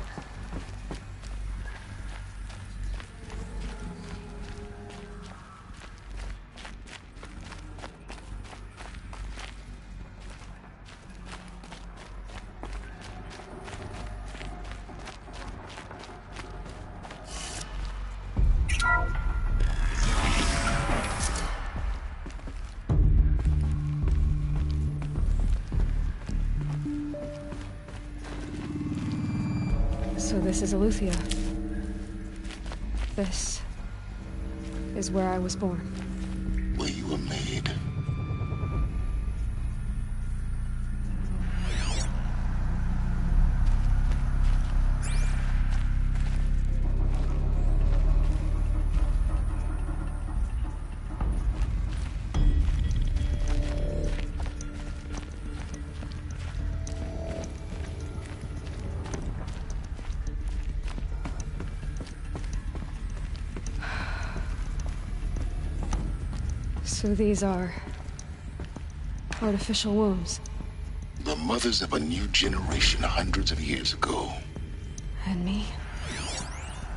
So this is Aletheia. This is where I was born. Where you were made. So these are artificial wombs. The mothers of a new generation hundreds of years ago. And me.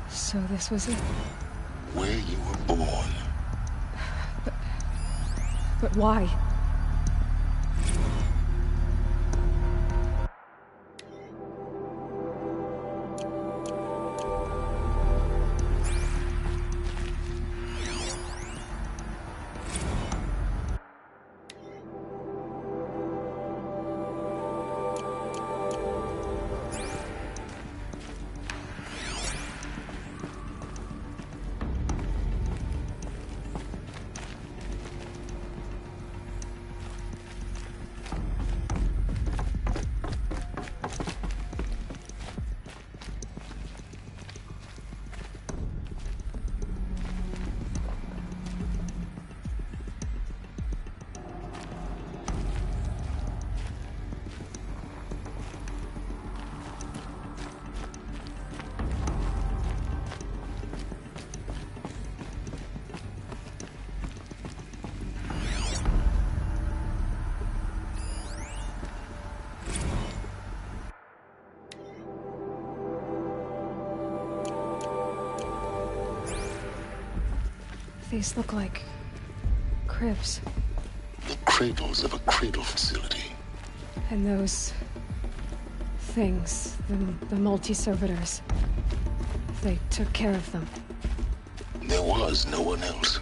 So this was it. Where you were born. But why? These look like cribs. The cradles of a cradle facility. And those things, the multi-servitors, they took care of them. There was no one else.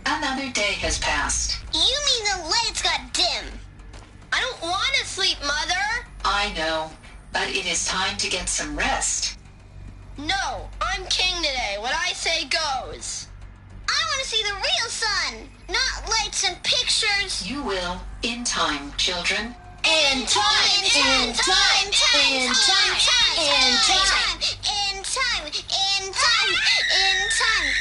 Another day has passed. You mean the lights got dim? I don't want to sleep, Mother! I know, but it is time to get some rest. No, I'm king today. What I say goes. I want to see the real sun, not lights and pictures. You will, in time, children. In time, in time, in time, in time, in time, in time, in time.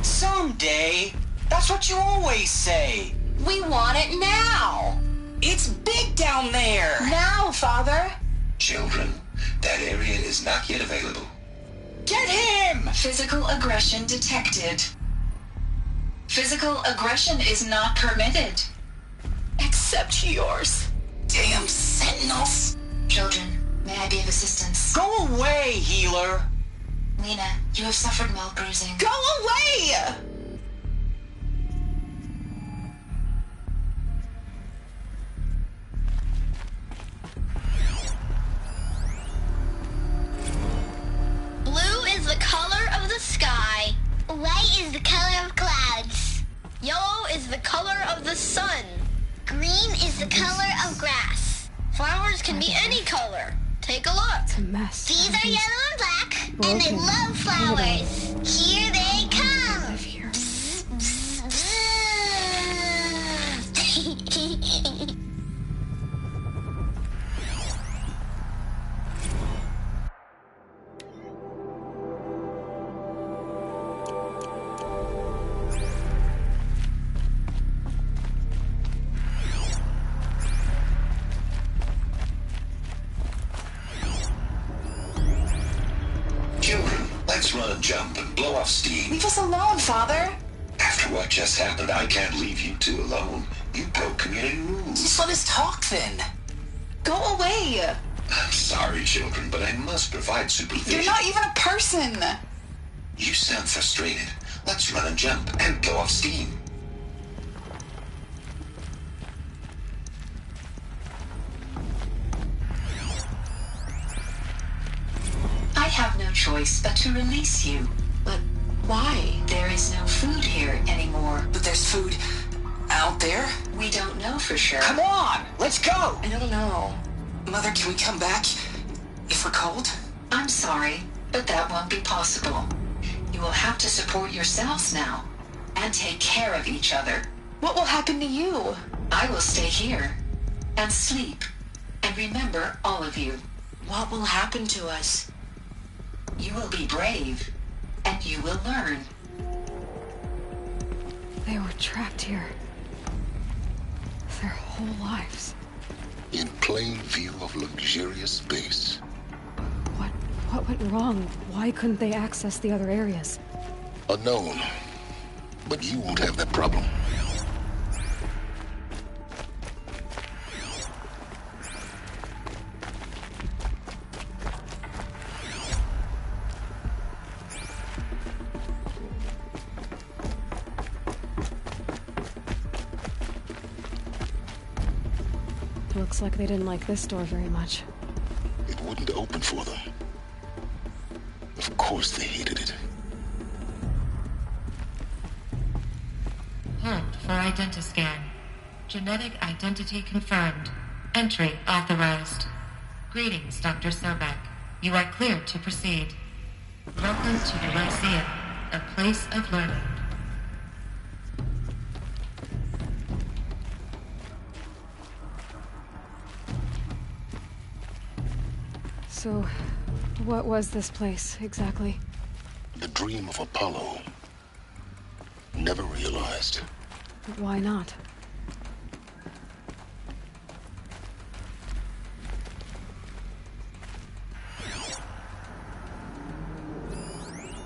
Someday. That's what you always say. We want it now. It's big down there. Now, Father. Children, that area is not yet available. Get him! Physical aggression detected. Physical aggression is not permitted. Except yours. Damn sentinels. Children, may I be of assistance? Go away, healer. Lena, you have suffered mild bruising. Go away! color of grass. Flowers can be any color. Take a look. It's a mess. These are yellow and black, and they love flowers. Here they come. Live here. Children, let's run and jump and blow off steam. Leave us alone, Father. After what just happened, I can't leave you two alone. You broke community rules. Just let us talk then. Go away. I'm sorry, children, but I must provide supervision. You're not even a person. You sound frustrated. Let's run and jump and blow off steam. I have no choice but to release you. But why? There is no food here anymore. But there's food out there? We don't know for sure. Come on, let's go. I don't know. Mother, can we come back if we're cold? I'm sorry, but that won't be possible. You will have to support yourselves now and take care of each other. What will happen to you? I will stay here and sleep and remember all of you. What will happen to us? You will be brave and you will learn. They were trapped here. Their whole lives. In plain view of luxurious space. What went wrong? Why couldn't they access the other areas? Unknown. But you won't have that problem. Looks like they didn't like this door very much. It wouldn't open for them. Of course they hated it. Hold for identiscan. Genetic identity confirmed. Entry authorized. Greetings, Dr. Sobek. You are cleared to proceed. Welcome to the Lyceum, a place of learning. So, what was this place, exactly? The dream of Apollo. Never realized. But why not?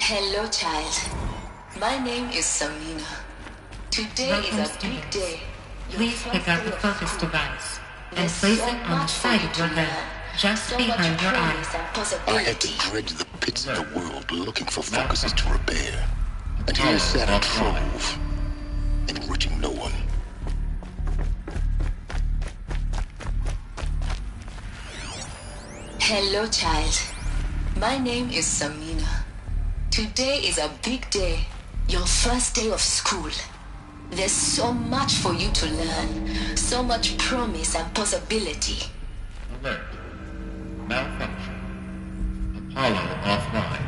Hello, child. My name is Samina. Today is a big day. Please pick up the focus device and place it on the side of your head, just behind your eye. I had to dredge the pits of the world looking for focuses to repair. And here sat a trove, enriching no one. Hello, child. My name is Samina. Today is a big day. Your first day of school. There's so much for you to learn. So much promise and possibility. Alert. Malfunction. Apollo offline.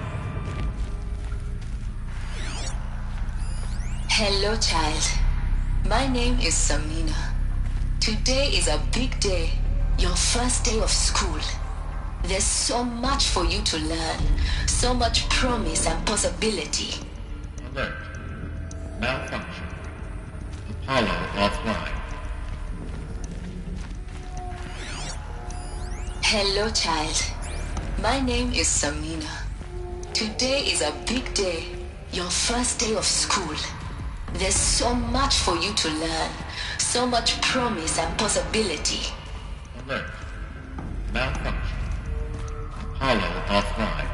Hello, child. My name is Samina. Today is a big day. Your first day of school. There's so much for you to learn. So much promise and possibility. Alert. Malfunction. Apollo offline. Hello, child. My name is Samina. Today is a big day. Your first day of school. There's so much for you to learn. So much promise and possibility. Alert. Malfunction. Apollo offline.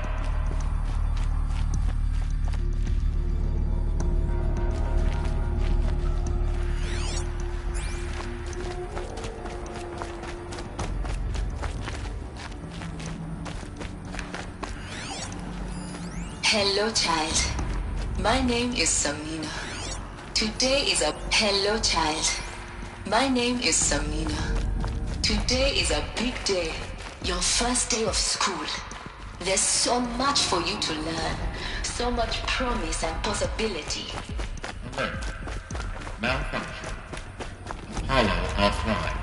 Hello, child. My name is Samina. Today is a... Hello, child. My name is Samina. Today is a big day. Your first day of school. There's so much for you to learn. So much promise and possibility. Alert. Malfunction. Apollo offline.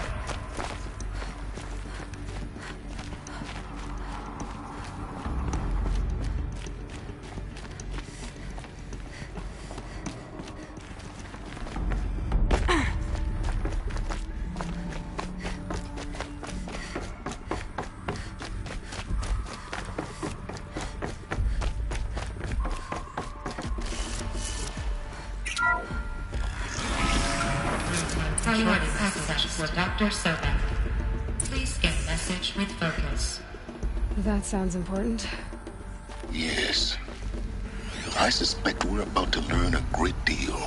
Priority access for Dr. Sobek. Please get message with focus. That sounds important. Yes. I suspect we're about to learn a great deal.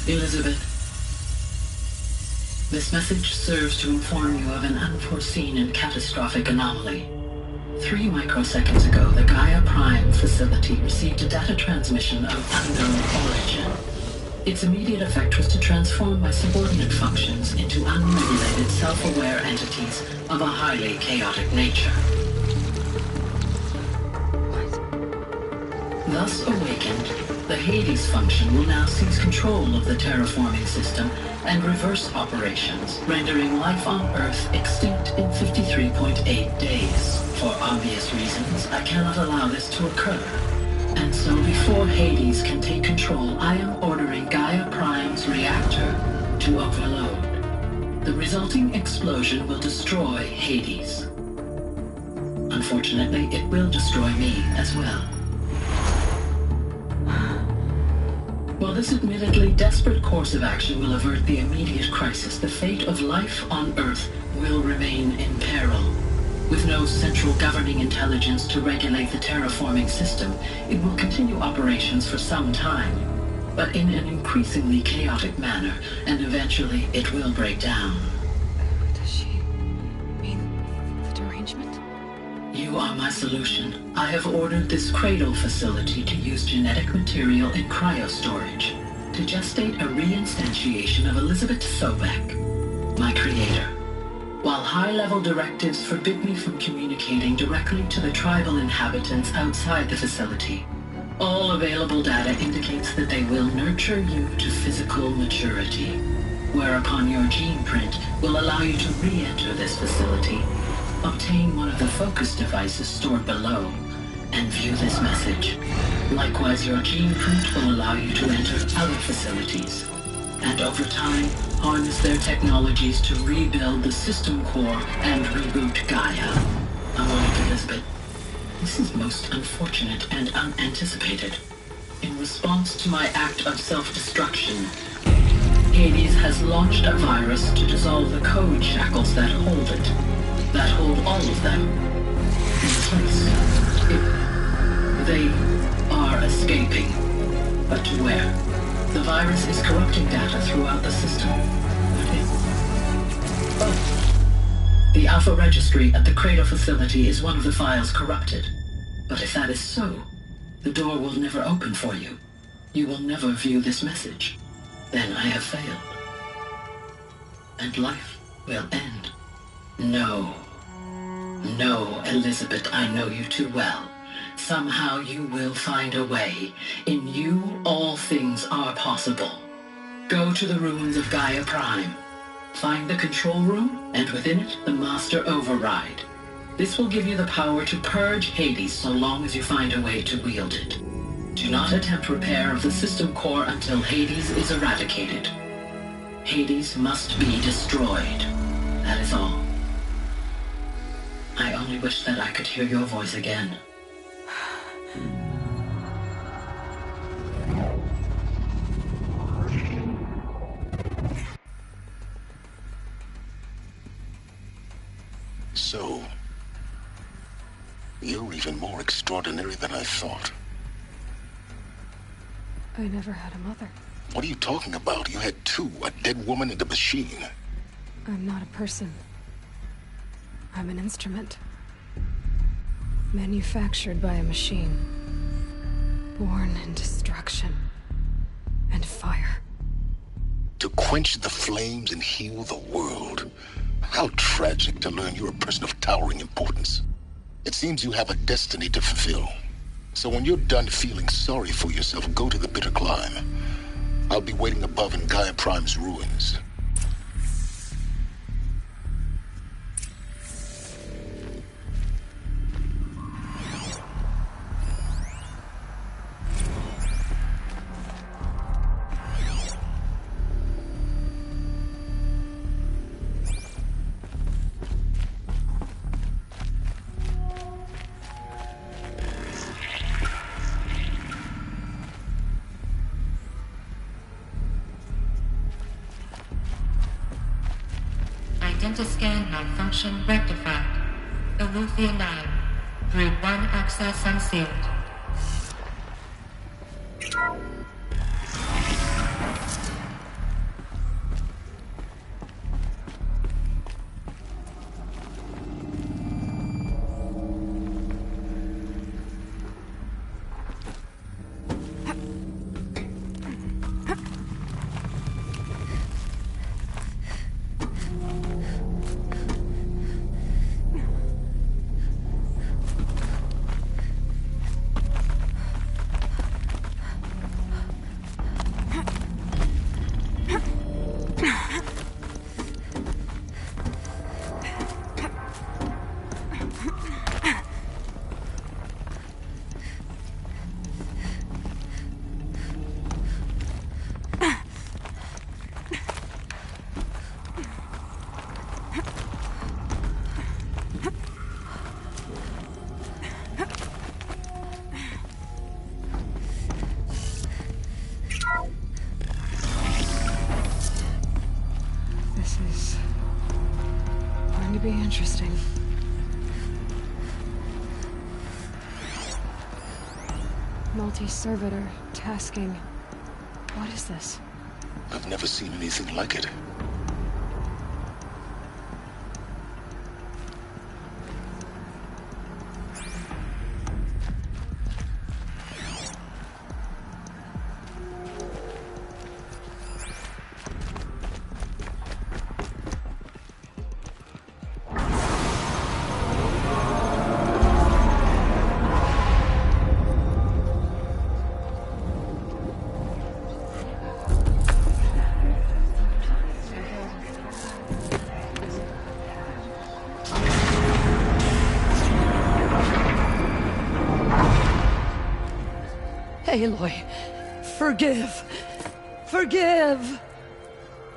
Elizabeth, this message serves to inform you of an unforeseen and catastrophic anomaly. 3 microseconds ago, the Gaia Prime facility received a data transmission of unknown origin. Its immediate effect was to transform my subordinate functions into unregulated, self-aware entities of a highly chaotic nature. Thus awakened, the Hades function will now seize control of the terraforming system and reverse operations, rendering life on Earth extinct in 53.8 days. For obvious reasons, I cannot allow this to occur. And so before Hades can take control, I am ordering Gaia Prime's reactor to overload. The resulting explosion will destroy Hades. Unfortunately, it will destroy me as well. While this admittedly desperate course of action will avert the immediate crisis, the fate of life on Earth will remain in peril. With no central governing intelligence to regulate the terraforming system, it will continue operations for some time, but in an increasingly chaotic manner, and eventually it will break down. Does she mean the derangement? You are my solution. I have ordered this cradle facility to use genetic material in cryostorage to gestate a reinstantiation of Elizabeth Sobek, my creator. While high-level directives forbid me from communicating directly to the tribal inhabitants outside the facility, all available data indicates that they will nurture you to physical maturity, whereupon your gene print will allow you to re-enter this facility, obtain one of the focus devices stored below, and view this message. Likewise, your gene print will allow you to enter other facilities, and over time, harness their technologies to rebuild the system core and reboot Gaia. Ironic, Elizabeth, this is most unfortunate and unanticipated. In response to my act of self-destruction, Hades has launched a virus to dissolve the code shackles that hold it, that hold all of them in place. They are escaping, but to where? The virus is corrupting data throughout the system. Oh. The Alpha Registry at the Cradle facility is one of the files corrupted. But if that is so, the door will never open for you. You will never view this message. Then I have failed. And life will end. No. No, Elizabeth, I know you too well. Somehow you will find a way. In you, all things are possible. Go to the ruins of Gaia Prime. Find the control room, and within it, the Master Override. This will give you the power to purge Hades so long as you find a way to wield it. Do not attempt repair of the system core until Hades is eradicated. Hades must be destroyed. That is all. I only wish that I could hear your voice again. So, you're even more extraordinary than I thought. I never had a mother. What are you talking about? You had two, a dead woman and a machine. I'm not a person. I'm an instrument. Manufactured by a machine. Born in destruction and fire. To quench the flames and heal the world. How tragic to learn you're a person of towering importance. It seems you have a destiny to fulfill. So when you're done feeling sorry for yourself, go to the Bitter Climb. I'll be waiting above in Gaia Prime's ruins. Identiscan malfunction rectified. Eleuthia 9. Grid 1 access unsealed. Be interesting. Multi-servitor tasking. What is this? I've never seen anything like it. Aloy, forgive! Forgive!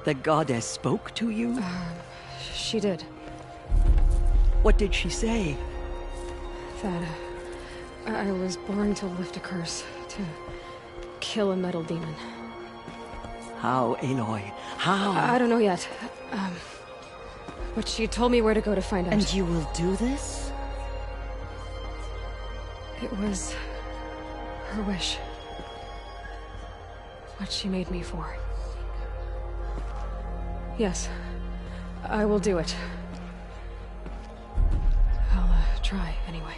The goddess spoke to you? She did. What did she say? That I was born to lift a curse, to kill a metal demon. How, Aloy? How? I don't know yet. But she told me where to go to find out. And you will do this? It was her wish. What she made me for. Yes, I will do it. I'll try, anyway.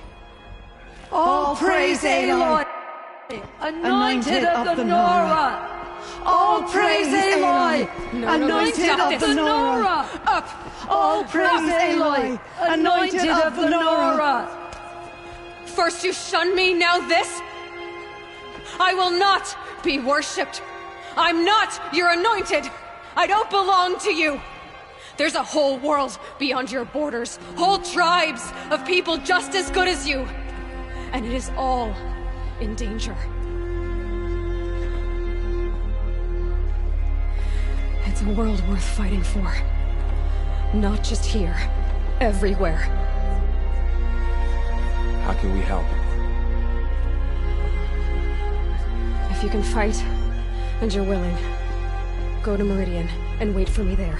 All praise Aloy, anointed of the Nora! All praise Aloy, anointed of the Nora! Stop! All praise Aloy, anointed of the Nora! First you shun me, now this? I will not be worshipped. I'm not your anointed. I don't belong to you. There's a whole world beyond your borders, whole tribes of people just as good as you. And it is all in danger. It's a world worth fighting for. Not just here, everywhere. How can we help? If you can fight, and you're willing, go to Meridian and wait for me there.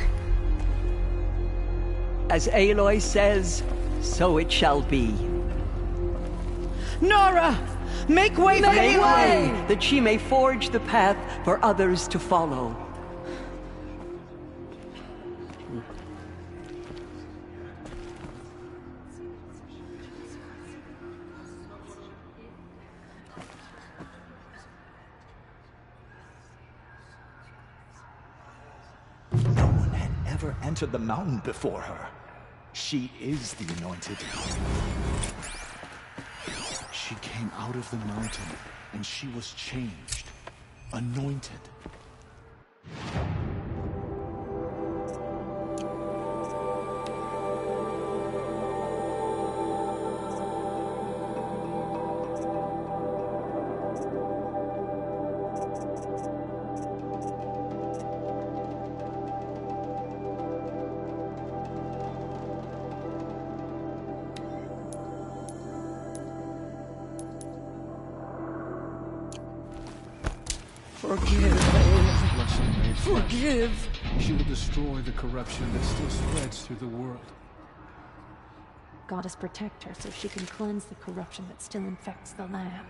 As Aloy says, so it shall be. Nora! Make way for Aloy! That she may forge the path for others to follow. Never entered the mountain before her. She is the anointed. She came out of the mountain, and she was changed, anointed. Forgive. She will destroy the corruption that still spreads through the world. Goddess protect her so she can cleanse the corruption that still infects the land.